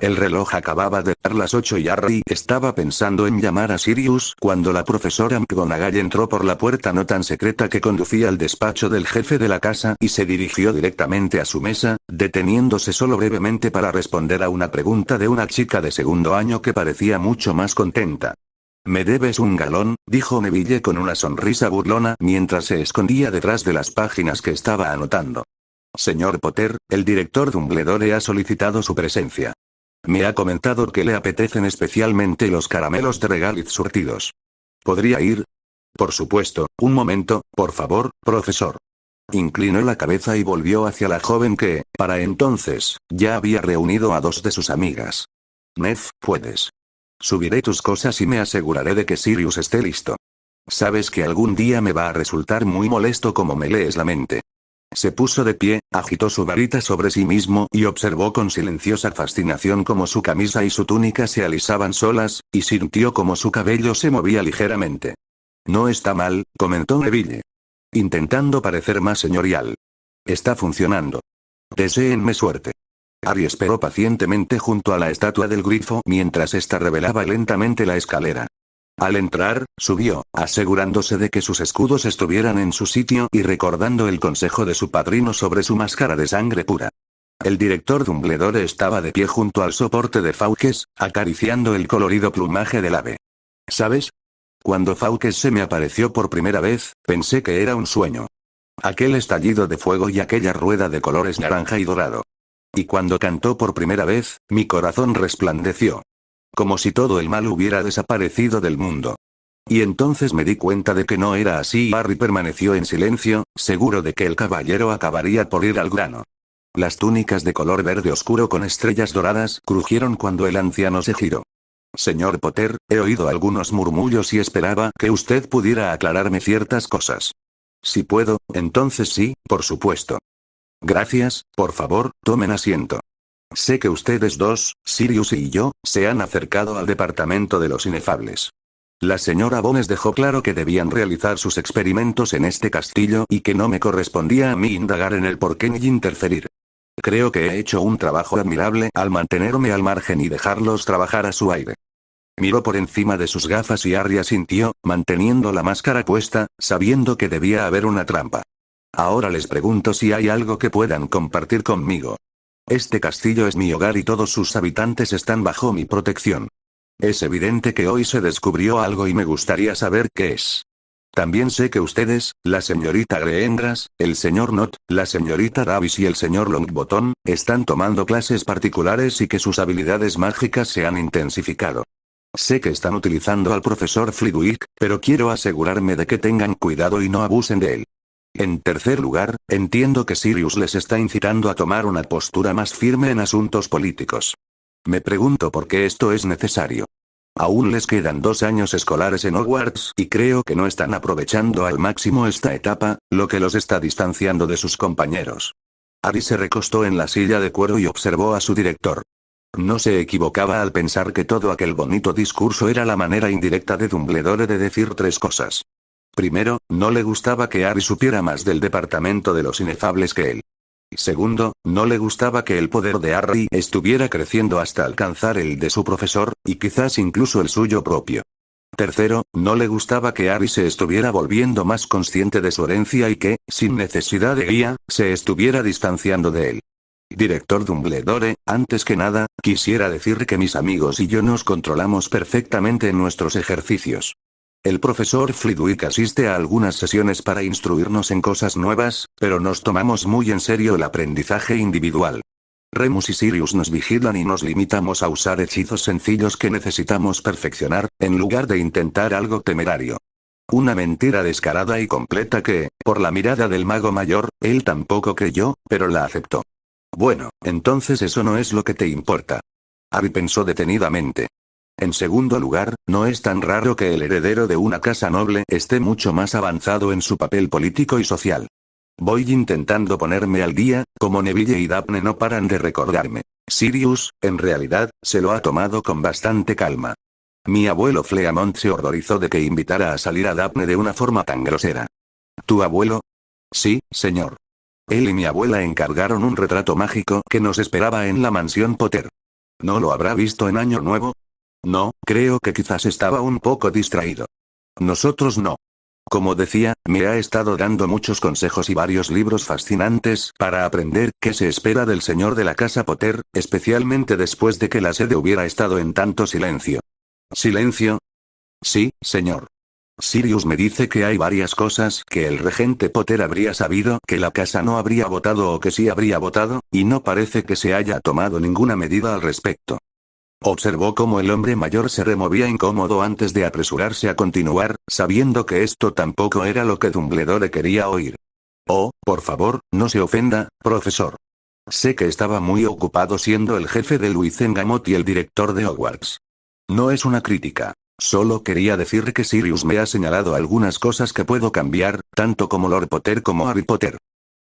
El reloj acababa de dar las 8 y Harry estaba pensando en llamar a Sirius cuando la profesora McGonagall entró por la puerta no tan secreta que conducía al despacho del jefe de la casa y se dirigió directamente a su mesa, deteniéndose solo brevemente para responder a una pregunta de una chica de segundo año que parecía mucho más contenta. «Me debes un galón», dijo Neville con una sonrisa burlona mientras se escondía detrás de las páginas que estaba anotando. «Señor Potter, el director Dumbledore ha solicitado su presencia. Me ha comentado que le apetecen especialmente los caramelos de regaliz surtidos. ¿Podría ir?» «Por supuesto, un momento, por favor, profesor». Inclinó la cabeza y volvió hacia la joven que, para entonces, ya había reunido a 2 de sus amigas. «Nef, puedes. Subiré tus cosas y me aseguraré de que Sirius esté listo. Sabes que algún día me va a resultar muy molesto como me lees la mente». Se puso de pie, agitó su varita sobre sí mismo y observó con silenciosa fascinación cómo su camisa y su túnica se alisaban solas, y sintió cómo su cabello se movía ligeramente. «No está mal», comentó Neville, intentando parecer más señorial. «Está funcionando. Deséenme suerte». Harry esperó pacientemente junto a la estatua del grifo mientras ésta revelaba lentamente la escalera. Al entrar, subió, asegurándose de que sus escudos estuvieran en su sitio y recordando el consejo de su padrino sobre su máscara de sangre pura. El director Dumbledore estaba de pie junto al soporte de Fawkes, acariciando el colorido plumaje del ave. «¿Sabes? Cuando Fawkes se me apareció por primera vez, pensé que era un sueño. Aquel estallido de fuego y aquella rueda de colores naranja y dorado. Y cuando cantó por primera vez, mi corazón resplandeció. Como si todo el mal hubiera desaparecido del mundo. Y entonces me di cuenta de que no era así y Harry permaneció en silencio, seguro de que el caballero acabaría por ir al grano. Las túnicas de color verde oscuro con estrellas doradas crujieron cuando el anciano se giró. «Señor Potter, he oído algunos murmullos y esperaba que usted pudiera aclararme ciertas cosas. Si puedo, entonces sí, por supuesto». «Gracias, por favor, tomen asiento. Sé que ustedes dos, Sirius y yo, se han acercado al departamento de los inefables. La señora Bones dejó claro que debían realizar sus experimentos en este castillo y que no me correspondía a mí indagar en el porqué ni interferir. Creo que he hecho un trabajo admirable al mantenerme al margen y dejarlos trabajar a su aire». Miró por encima de sus gafas y Harry asintió, manteniendo la máscara puesta, sabiendo que debía haber una trampa. «Ahora les pregunto si hay algo que puedan compartir conmigo. Este castillo es mi hogar y todos sus habitantes están bajo mi protección. Es evidente que hoy se descubrió algo y me gustaría saber qué es. También sé que ustedes, la señorita Greendras, el señor Not, la señorita Davis y el señor Longbottom, están tomando clases particulares y que sus habilidades mágicas se han intensificado. Sé que están utilizando al profesor Flitwick, pero quiero asegurarme de que tengan cuidado y no abusen de él. En tercer lugar, entiendo que Sirius les está incitando a tomar una postura más firme en asuntos políticos. Me pregunto por qué esto es necesario. Aún les quedan 2 años escolares en Hogwarts y creo que no están aprovechando al máximo esta etapa, lo que los está distanciando de sus compañeros. Harry se recostó en la silla de cuero y observó a su director. No se equivocaba al pensar que todo aquel bonito discurso era la manera indirecta de Dumbledore de decir 3 cosas. Primero, no le gustaba que Harry supiera más del departamento de los inefables que él. Segundo, no le gustaba que el poder de Harry estuviera creciendo hasta alcanzar el de su profesor, y quizás incluso el suyo propio. Tercero, no le gustaba que Harry se estuviera volviendo más consciente de su herencia y que, sin necesidad de guía, se estuviera distanciando de él. Director Dumbledore, antes que nada, quisiera decir que mis amigos y yo nos controlamos perfectamente en nuestros ejercicios. El profesor Flitwick asiste a algunas sesiones para instruirnos en cosas nuevas, pero nos tomamos muy en serio el aprendizaje individual. Remus y Sirius nos vigilan y nos limitamos a usar hechizos sencillos que necesitamos perfeccionar, en lugar de intentar algo temerario. Una mentira descarada y completa que, por la mirada del mago mayor, él tampoco creyó, pero la aceptó. Bueno, entonces eso no es lo que te importa. Harry pensó detenidamente. En segundo lugar, no es tan raro que el heredero de una casa noble esté mucho más avanzado en su papel político y social. Voy intentando ponerme al día, como Neville y Daphne no paran de recordarme. Sirius, en realidad, se lo ha tomado con bastante calma. Mi abuelo Fleamont se horrorizó de que invitara a salir a Daphne de una forma tan grosera. ¿Tu abuelo? Sí, señor. Él y mi abuela encargaron un retrato mágico que nos esperaba en la mansión Potter. ¿No lo habrá visto en Año Nuevo? No, creo que quizás estaba un poco distraído. Nosotros no. Como decía, me ha estado dando muchos consejos y varios libros fascinantes para aprender qué se espera del señor de la casa Potter, especialmente después de que la sede hubiera estado en tanto silencio. ¿Silencio? Sí, señor. Sirius me dice que hay varias cosas que el regente Potter habría sabido que la casa no habría votado o que sí habría votado, y no parece que se haya tomado ninguna medida al respecto. Observó cómo el hombre mayor se removía incómodo antes de apresurarse a continuar, sabiendo que esto tampoco era lo que Dumbledore quería oír. Oh, por favor, no se ofenda, profesor. Sé que estaba muy ocupado siendo el jefe de Wizengamot y el director de Hogwarts. No es una crítica. Solo quería decir que Sirius me ha señalado algunas cosas que puedo cambiar, tanto como Lord Potter como Harry Potter.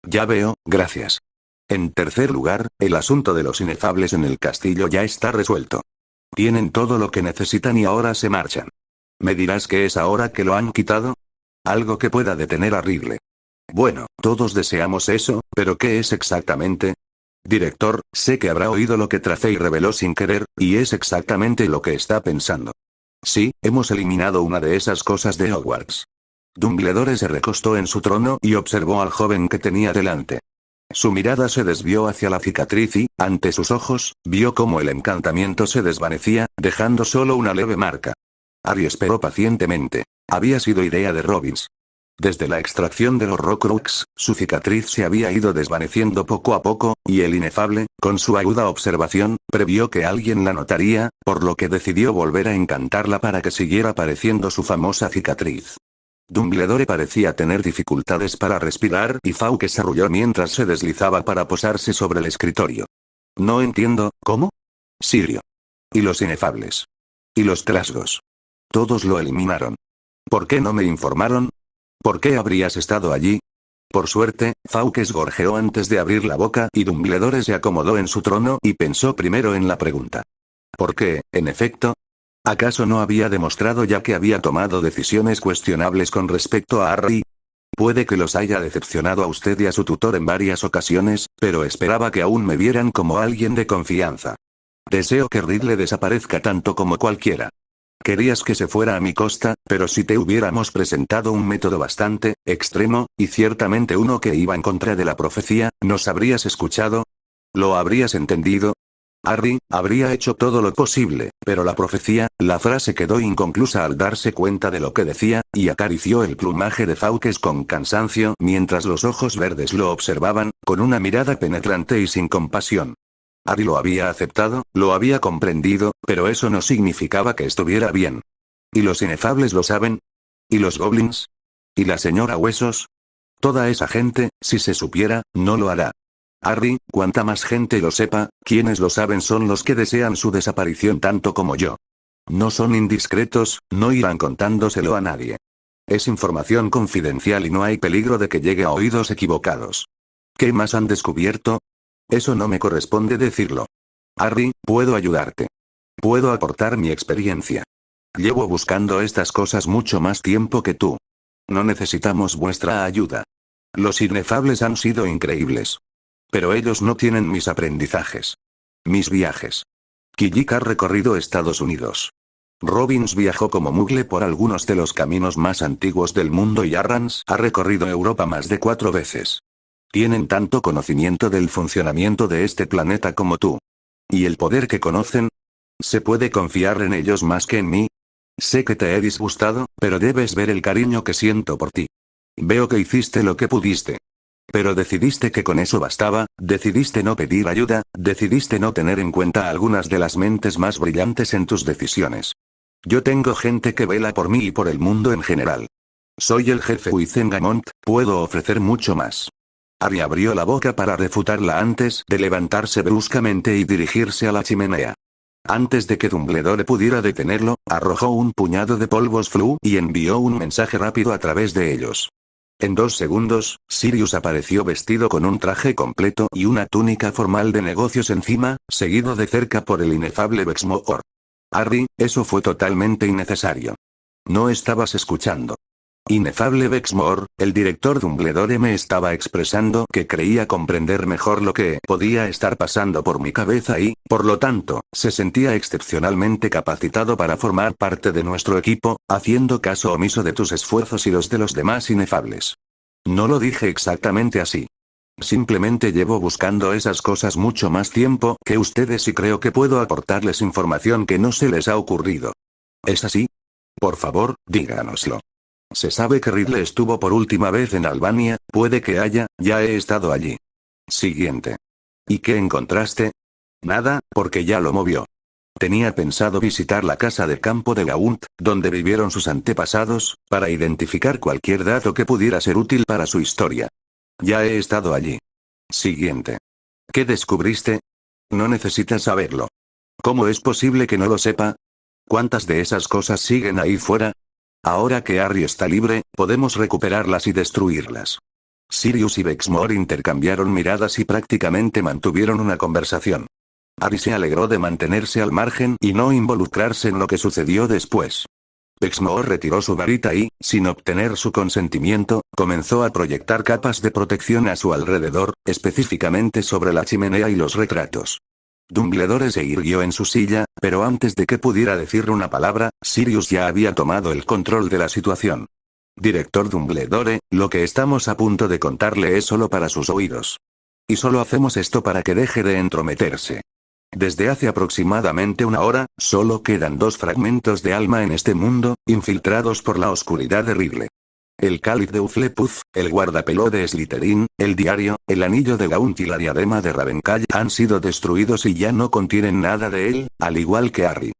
Ya veo, gracias. En tercer lugar, el asunto de los inefables en el castillo ya está resuelto. Tienen todo lo que necesitan y ahora se marchan. ¿Me dirás qué es ahora que lo han quitado? Algo que pueda detener a Ridley. Bueno, todos deseamos eso, pero ¿qué es exactamente? Director, sé que habrá oído lo que Tracey reveló sin querer, y es exactamente lo que está pensando. Sí, hemos eliminado una de esas cosas de Hogwarts. Dumbledore se recostó en su trono y observó al joven que tenía delante. Su mirada se desvió hacia la cicatriz y, ante sus ojos, vio cómo el encantamiento se desvanecía, dejando solo una leve marca. Harry esperó pacientemente. Había sido idea de Robbins. Desde la extracción de los Horcrux, su cicatriz se había ido desvaneciendo poco a poco, y el inefable, con su aguda observación, previó que alguien la notaría, por lo que decidió volver a encantarla para que siguiera apareciendo su famosa cicatriz. Dumbledore parecía tener dificultades para respirar y Fawkes se arrulló mientras se deslizaba para posarse sobre el escritorio. No entiendo, ¿cómo? Sirio. Y los inefables. Y los trasgos. Todos lo eliminaron. ¿Por qué no me informaron? ¿Por qué habrías estado allí? Por suerte, Fawkes gorjeó antes de abrir la boca y Dumbledore se acomodó en su trono y pensó primero en la pregunta. ¿Por qué, en efecto? ¿Acaso no había demostrado ya que había tomado decisiones cuestionables con respecto a Harry? Puede que los haya decepcionado a usted y a su tutor en varias ocasiones, pero esperaba que aún me vieran como alguien de confianza. Deseo que Ridley desaparezca tanto como cualquiera. Querías que se fuera a mi costa, pero si te hubiéramos presentado un método bastante extremo, y ciertamente uno que iba en contra de la profecía, ¿nos habrías escuchado? ¿Lo habrías entendido? Harry habría hecho todo lo posible, pero la frase quedó inconclusa al darse cuenta de lo que decía, y acarició el plumaje de Fawkes con cansancio mientras los ojos verdes lo observaban, con una mirada penetrante y sin compasión. Harry lo había aceptado, lo había comprendido, pero eso no significaba que estuviera bien. ¿Y los inefables lo saben? ¿Y los goblins? ¿Y la señora Huesos? Toda esa gente, si se supiera, no lo hará. Harry, cuanta más gente lo sepa, quienes lo saben son los que desean su desaparición tanto como yo. No son indiscretos, no irán contándoselo a nadie. Es información confidencial y no hay peligro de que llegue a oídos equivocados. ¿Qué más han descubierto? Eso no me corresponde decirlo. Harry, puedo ayudarte. Puedo aportar mi experiencia. Llevo buscando estas cosas mucho más tiempo que tú. No necesitamos vuestra ayuda. Los inefables han sido increíbles. Pero ellos no tienen mis aprendizajes. Mis viajes. Kijik ha recorrido Estados Unidos. Robbins viajó como Muggle por algunos de los caminos más antiguos del mundo y Arrans ha recorrido Europa más de 4 veces. Tienen tanto conocimiento del funcionamiento de este planeta como tú. ¿Y el poder que conocen? ¿Se puede confiar en ellos más que en mí? Sé que te he disgustado, pero debes ver el cariño que siento por ti. Veo que hiciste lo que pudiste. Pero decidiste que con eso bastaba, decidiste no pedir ayuda, decidiste no tener en cuenta algunas de las mentes más brillantes en tus decisiones. Yo tengo gente que vela por mí y por el mundo en general. Soy el jefe Wizengamot, puedo ofrecer mucho más. Harry abrió la boca para refutarla antes de levantarse bruscamente y dirigirse a la chimenea. Antes de que Dumbledore pudiera detenerlo, arrojó un puñado de polvos Floo y envió un mensaje rápido a través de ellos. En 2 segundos, Sirius apareció vestido con un traje completo y una túnica formal de negocios encima, seguido de cerca por el inefable Bexmoor. Harry, eso fue totalmente innecesario. No estabas escuchando. Inefable Bexmoor, el director Dumbledore me estaba expresando que creía comprender mejor lo que podía estar pasando por mi cabeza y, por lo tanto, se sentía excepcionalmente capacitado para formar parte de nuestro equipo, haciendo caso omiso de tus esfuerzos y los de los demás inefables. No lo dije exactamente así. Simplemente llevo buscando esas cosas mucho más tiempo que ustedes y creo que puedo aportarles información que no se les ha ocurrido. ¿Es así? Por favor, díganoslo. Se sabe que Ridley estuvo por última vez en Albania, puede que ya he estado allí. Siguiente. ¿Y qué encontraste? Nada, porque ya lo movió. Tenía pensado visitar la casa de campo de Gaunt, donde vivieron sus antepasados, para identificar cualquier dato que pudiera ser útil para su historia. Ya he estado allí. Siguiente. ¿Qué descubriste? No necesitas saberlo. ¿Cómo es posible que no lo sepa? ¿Cuántas de esas cosas siguen ahí fuera? Ahora que Harry está libre, podemos recuperarlas y destruirlas. Sirius y Bexmoor intercambiaron miradas y prácticamente mantuvieron una conversación. Harry se alegró de mantenerse al margen y no involucrarse en lo que sucedió después. Bexmoor retiró su varita y, sin obtener su consentimiento, comenzó a proyectar capas de protección a su alrededor, específicamente sobre la chimenea y los retratos. Dumbledore se irguió en su silla, pero antes de que pudiera decir una palabra, Sirius ya había tomado el control de la situación. Director Dumbledore, lo que estamos a punto de contarle es solo para sus oídos. Y solo hacemos esto para que deje de entrometerse. Desde hace aproximadamente 1 hora, solo quedan 2 fragmentos de alma en este mundo, infiltrados por la oscuridad de Ridley. El cáliz de Hufflepuff, el guardapelo de Slytherin, el diario, el anillo de Gaunt y la diadema de Ravenclaw han sido destruidos y ya no contienen nada de él, al igual que Harry.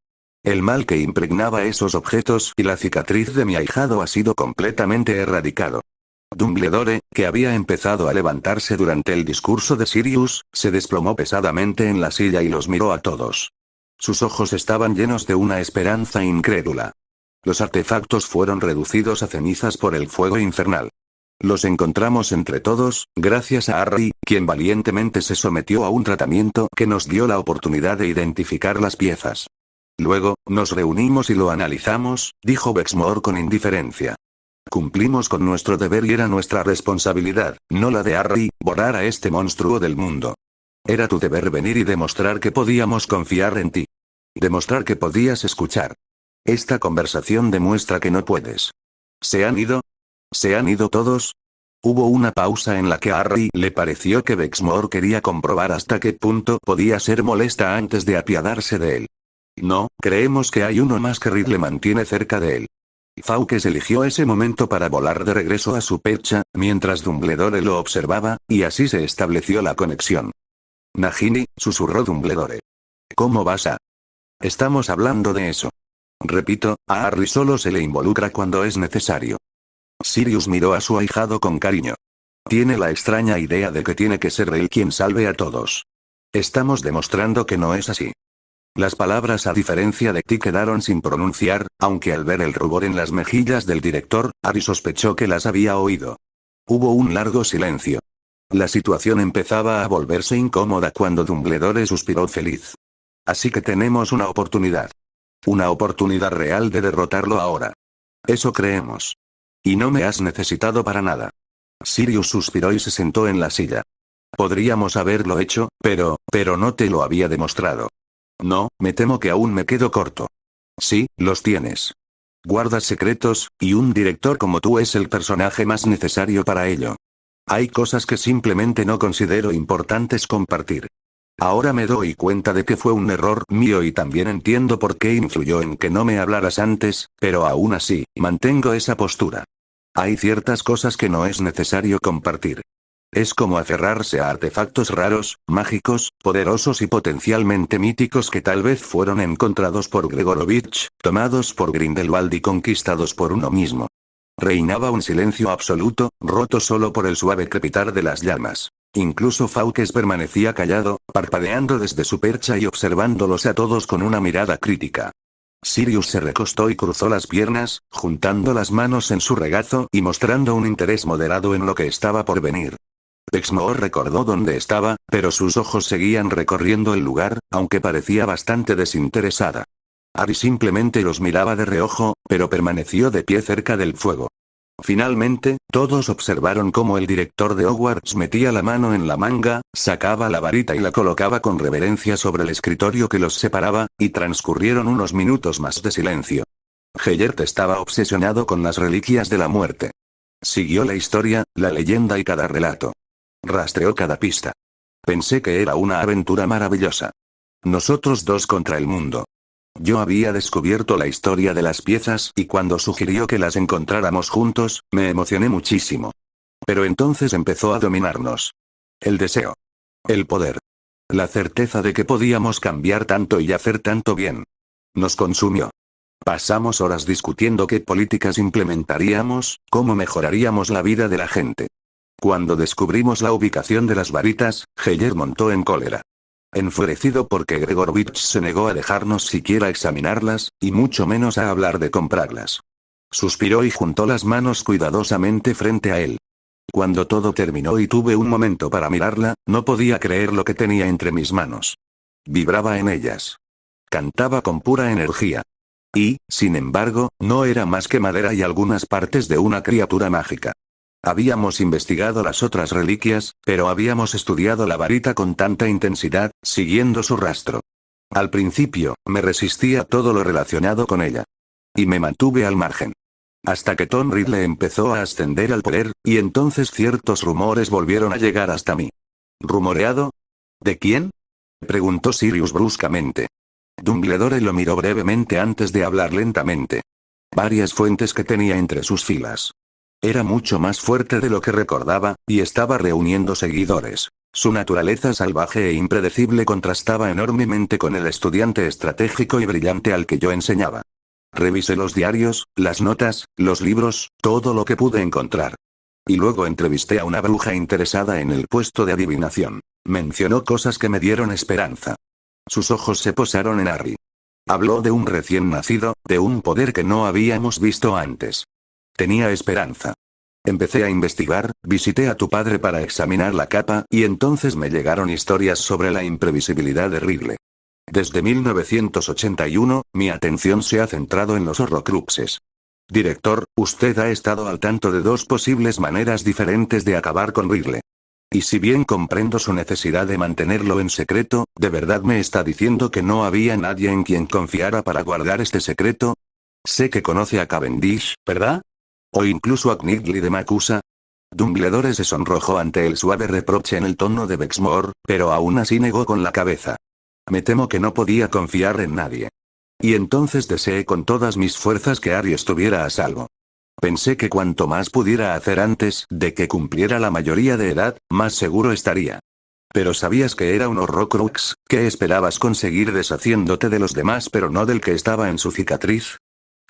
El mal que impregnaba esos objetos y la cicatriz de mi ahijado ha sido completamente erradicado. Dumbledore, que había empezado a levantarse durante el discurso de Sirius, se desplomó pesadamente en la silla y los miró a todos. Sus ojos estaban llenos de una esperanza incrédula. Los artefactos fueron reducidos a cenizas por el fuego infernal. Los encontramos entre todos, gracias a Harry, quien valientemente se sometió a un tratamiento que nos dio la oportunidad de identificar las piezas. Luego, nos reunimos y lo analizamos, dijo Bexmoor con indiferencia. Cumplimos con nuestro deber y era nuestra responsabilidad, no la de Harry, borrar a este monstruo del mundo. Era tu deber venir y demostrar que podíamos confiar en ti. Demostrar que podías escuchar. Esta conversación demuestra que no puedes. ¿Se han ido? ¿Se han ido todos? Hubo una pausa en la que a Harry le pareció que Bexmore quería comprobar hasta qué punto podía ser molesta antes de apiadarse de él. No, creemos que hay uno más que Reed le mantiene cerca de él. Fawkes eligió ese momento para volar de regreso a su percha, mientras Dumbledore lo observaba, y así se estableció la conexión. Nagini, susurró Dumbledore. ¿Cómo vas a? Estamos hablando de eso. Repito, a Harry solo se le involucra cuando es necesario. Sirius miró a su ahijado con cariño. Tiene la extraña idea de que tiene que ser él quien salve a todos. Estamos demostrando que no es así. Las palabras a diferencia de ti quedaron sin pronunciar, aunque al ver el rubor en las mejillas del director, Harry sospechó que las había oído. Hubo un largo silencio. La situación empezaba a volverse incómoda cuando Dumbledore suspiró feliz. Así que tenemos una oportunidad. Una oportunidad real de derrotarlo ahora. Eso creemos. Y no me has necesitado para nada. Sirius suspiró y se sentó en la silla. Podríamos haberlo hecho, pero no te lo había demostrado. No, me temo que aún me quedo corto. Sí, los tienes. Guardas secretos, y un director como tú es el personaje más necesario para ello. Hay cosas que simplemente no considero importantes compartir. Ahora me doy cuenta de que fue un error mío y también entiendo por qué influyó en que no me hablaras antes, pero aún así, mantengo esa postura. Hay ciertas cosas que no es necesario compartir. Es como aferrarse a artefactos raros, mágicos, poderosos y potencialmente míticos que tal vez fueron encontrados por Gregorovich, tomados por Grindelwald y conquistados por uno mismo. Reinaba un silencio absoluto, roto solo por el suave crepitar de las llamas. Incluso Fawkes permanecía callado, parpadeando desde su percha y observándolos a todos con una mirada crítica. Sirius se recostó y cruzó las piernas, juntando las manos en su regazo y mostrando un interés moderado en lo que estaba por venir. Bexmore recordó dónde estaba, pero sus ojos seguían recorriendo el lugar, aunque parecía bastante desinteresada. Harry simplemente los miraba de reojo, pero permaneció de pie cerca del fuego. Finalmente, todos observaron cómo el director de Hogwarts metía la mano en la manga, sacaba la varita y la colocaba con reverencia sobre el escritorio que los separaba, y transcurrieron unos minutos más de silencio. Gellert estaba obsesionado con las reliquias de la muerte. Siguió la historia, la leyenda y cada relato. Rastreó cada pista. Pensé que era una aventura maravillosa. Nosotros dos contra el mundo. Yo había descubierto la historia de las piezas y cuando sugirió que las encontráramos juntos, me emocioné muchísimo. Pero entonces empezó a dominarnos. El deseo. El poder. La certeza de que podíamos cambiar tanto y hacer tanto bien. Nos consumió. Pasamos horas discutiendo qué políticas implementaríamos, cómo mejoraríamos la vida de la gente. Cuando descubrimos la ubicación de las varitas, Heller montó en cólera. Enfurecido porque Gregorovich se negó a dejarnos siquiera examinarlas, y mucho menos a hablar de comprarlas. Suspiró y juntó las manos cuidadosamente frente a él. Cuando todo terminó y tuve un momento para mirarla, no podía creer lo que tenía entre mis manos. Vibraba en ellas. Cantaba con pura energía. Y, sin embargo, no era más que madera y algunas partes de una criatura mágica. Habíamos investigado las otras reliquias, pero habíamos estudiado la varita con tanta intensidad, siguiendo su rastro. Al principio, me resistí a todo lo relacionado con ella. Y me mantuve al margen. Hasta que Tom Riddle empezó a ascender al poder, y entonces ciertos rumores volvieron a llegar hasta mí. ¿Rumoreado? ¿De quién? Preguntó Sirius bruscamente. Dumbledore lo miró brevemente antes de hablar lentamente. Varias fuentes que tenía entre sus filas. Era mucho más fuerte de lo que recordaba, y estaba reuniendo seguidores. Su naturaleza salvaje e impredecible contrastaba enormemente con el estudiante estratégico y brillante al que yo enseñaba. Revisé los diarios, las notas, los libros, todo lo que pude encontrar. Y luego entrevisté a una bruja interesada en el puesto de adivinación. Mencionó cosas que me dieron esperanza. Sus ojos se posaron en Harry. Habló de un recién nacido, de un poder que no habíamos visto antes. Tenía esperanza. Empecé a investigar, visité a tu padre para examinar la capa, y entonces me llegaron historias sobre la imprevisibilidad de Riddle. Desde 1981, mi atención se ha centrado en los Horrocruxes. Director, usted ha estado al tanto de dos posibles maneras diferentes de acabar con Riddle. Y si bien comprendo su necesidad de mantenerlo en secreto, ¿de verdad me está diciendo que no había nadie en quien confiara para guardar este secreto? Sé que conoce a Cavendish, ¿verdad? O incluso a Knightley de Macusa. Dumbledore se sonrojó ante el suave reproche en el tono de Bexmore, pero aún así negó con la cabeza. Me temo que no podía confiar en nadie. Y entonces deseé con todas mis fuerzas que Harry estuviera a salvo. Pensé que cuanto más pudiera hacer antes de que cumpliera la mayoría de edad, más seguro estaría. Pero sabías que era un Horrocrux, ¿qué esperabas conseguir deshaciéndote de los demás pero no del que estaba en su cicatriz?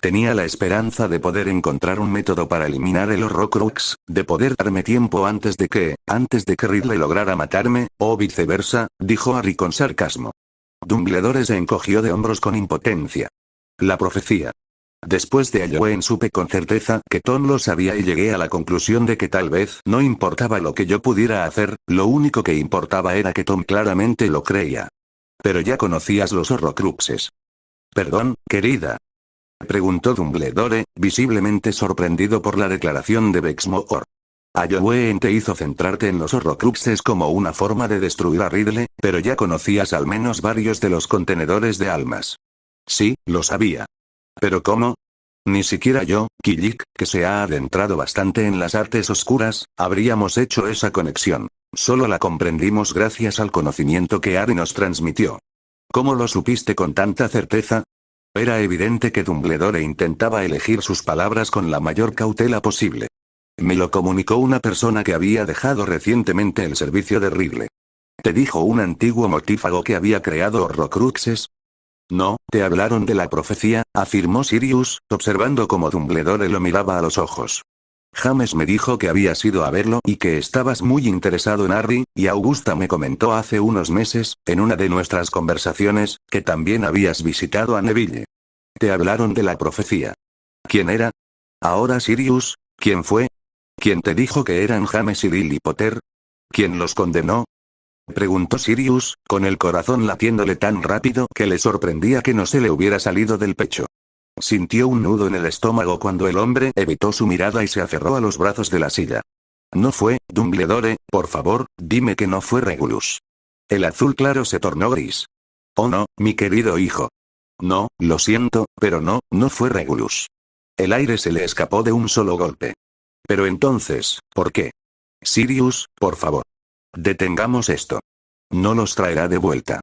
Tenía la esperanza de poder encontrar un método para eliminar el Horrocrux, de poder darme tiempo antes de que Ridley lograra matarme, o viceversa, dijo Harry con sarcasmo. Dumbledore se encogió de hombros con impotencia. La profecía. Después de Halloween supe con certeza que Tom lo sabía y llegué a la conclusión de que tal vez no importaba lo que yo pudiera hacer, lo único que importaba era que Tom claramente lo creía. Pero ya conocías los Horrocruxes. ¿Perdón, querida?, preguntó Dumbledore, visiblemente sorprendido por la declaración de Bexmore. Halloween te hizo centrarte en los Horrocruxes como una forma de destruir a Ridley, pero ya conocías al menos varios de los contenedores de almas. Sí, lo sabía. ¿Pero cómo? Ni siquiera yo, Killik, que se ha adentrado bastante en las artes oscuras, habríamos hecho esa conexión. Solo la comprendimos gracias al conocimiento que Harry nos transmitió. ¿Cómo lo supiste con tanta certeza? Era evidente que Dumbledore intentaba elegir sus palabras con la mayor cautela posible. Me lo comunicó una persona que había dejado recientemente el servicio de Ridley. ¿Te dijo un antiguo mortífago que había creado Horrocruxes? No, te hablaron de la profecía, afirmó Sirius, observando cómo Dumbledore lo miraba a los ojos. James me dijo que habías ido a verlo y que estabas muy interesado en Harry, y Augusta me comentó hace unos meses, en una de nuestras conversaciones, que también habías visitado a Neville. Te hablaron de la profecía. ¿Quién era? Ahora Sirius, ¿quién fue? ¿Quién te dijo que eran James y Lily Potter? ¿Quién los condenó?, preguntó Sirius, con el corazón latiéndole tan rápido que le sorprendía que no se le hubiera salido del pecho. Sintió un nudo en el estómago cuando el hombre evitó su mirada y se aferró a los brazos de la silla. No fue, Dumbledore, por favor, dime que no fue Regulus. El azul claro se tornó gris. Oh no, mi querido hijo. No, lo siento, pero no fue Regulus. El aire se le escapó de un solo golpe. Pero entonces, ¿por qué? Sirius, por favor. Detengamos esto. No los traerá de vuelta.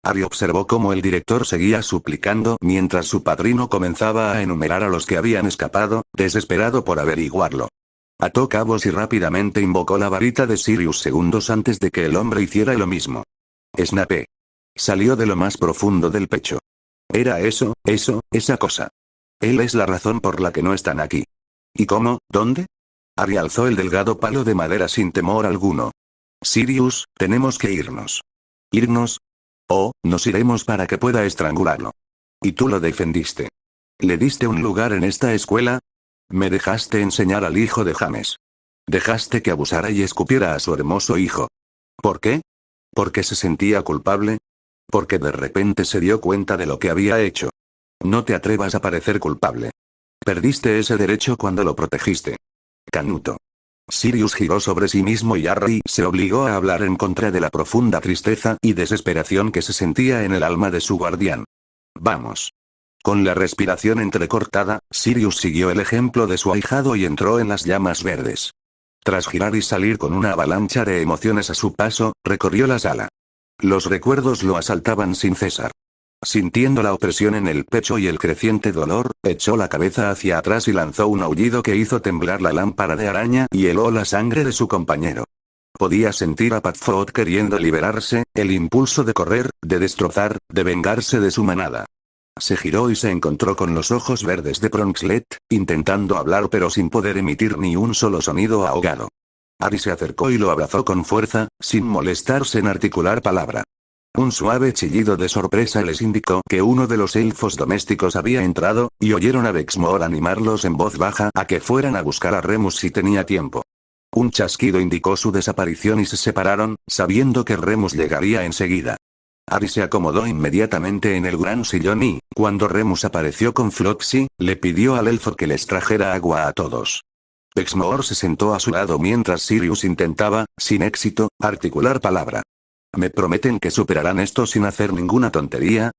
Harry observó cómo el director seguía suplicando mientras su padrino comenzaba a enumerar a los que habían escapado, desesperado por averiguarlo. Ató cabos y rápidamente invocó la varita de Sirius segundos antes de que el hombre hiciera lo mismo. Snape. Salió de lo más profundo del pecho. Era esa cosa. Él es la razón por la que no están aquí. ¿Y cómo? ¿Dónde? Harry alzó el delgado palo de madera sin temor alguno. Sirius, tenemos que irnos. ¿Irnos? Oh, nos iremos para que pueda estrangularlo. Y tú lo defendiste. ¿Le diste un lugar en esta escuela? Me dejaste enseñar al hijo de James. Dejaste que abusara y escupiera a su hermoso hijo. ¿Por qué? ¿Porque se sentía culpable? Porque de repente se dio cuenta de lo que había hecho. No te atrevas a parecer culpable. Perdiste ese derecho cuando lo protegiste. Canuto. Sirius giró sobre sí mismo y Harry se obligó a hablar en contra de la profunda tristeza y desesperación que se sentía en el alma de su guardián. Vamos. Con la respiración entrecortada, Sirius siguió el ejemplo de su ahijado y entró en las llamas verdes. Tras girar y salir con una avalancha de emociones a su paso, recorrió la sala. Los recuerdos lo asaltaban sin cesar. Sintiendo la opresión en el pecho y el creciente dolor, echó la cabeza hacia atrás y lanzó un aullido que hizo temblar la lámpara de araña y heló la sangre de su compañero. Podía sentir a Padfoot queriendo liberarse, el impulso de correr, de destrozar, de vengarse de su manada. Se giró y se encontró con los ojos verdes de Pronxlet, intentando hablar pero sin poder emitir ni un solo sonido ahogado. Harry se acercó y lo abrazó con fuerza, sin molestarse en articular palabra. Un suave chillido de sorpresa les indicó que uno de los elfos domésticos había entrado, y oyeron a Bexmore animarlos en voz baja a que fueran a buscar a Remus si tenía tiempo. Un chasquido indicó su desaparición y se separaron, sabiendo que Remus llegaría enseguida. Harry se acomodó inmediatamente en el gran sillón y, cuando Remus apareció con Flopsy, le pidió al elfo que les trajera agua a todos. Bexmore se sentó a su lado mientras Sirius intentaba, sin éxito, articular palabra. ¿Me prometen que superarán esto sin hacer ninguna tontería?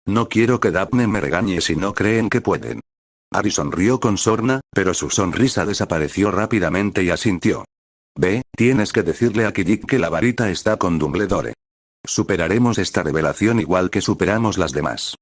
No quiero que Daphne me regañe si no creen que pueden. Harry sonrió con sorna, pero su sonrisa desapareció rápidamente y asintió. Ve, tienes que decirle a Kijik que la varita está con Dumbledore. Superaremos esta revelación igual que superamos las demás.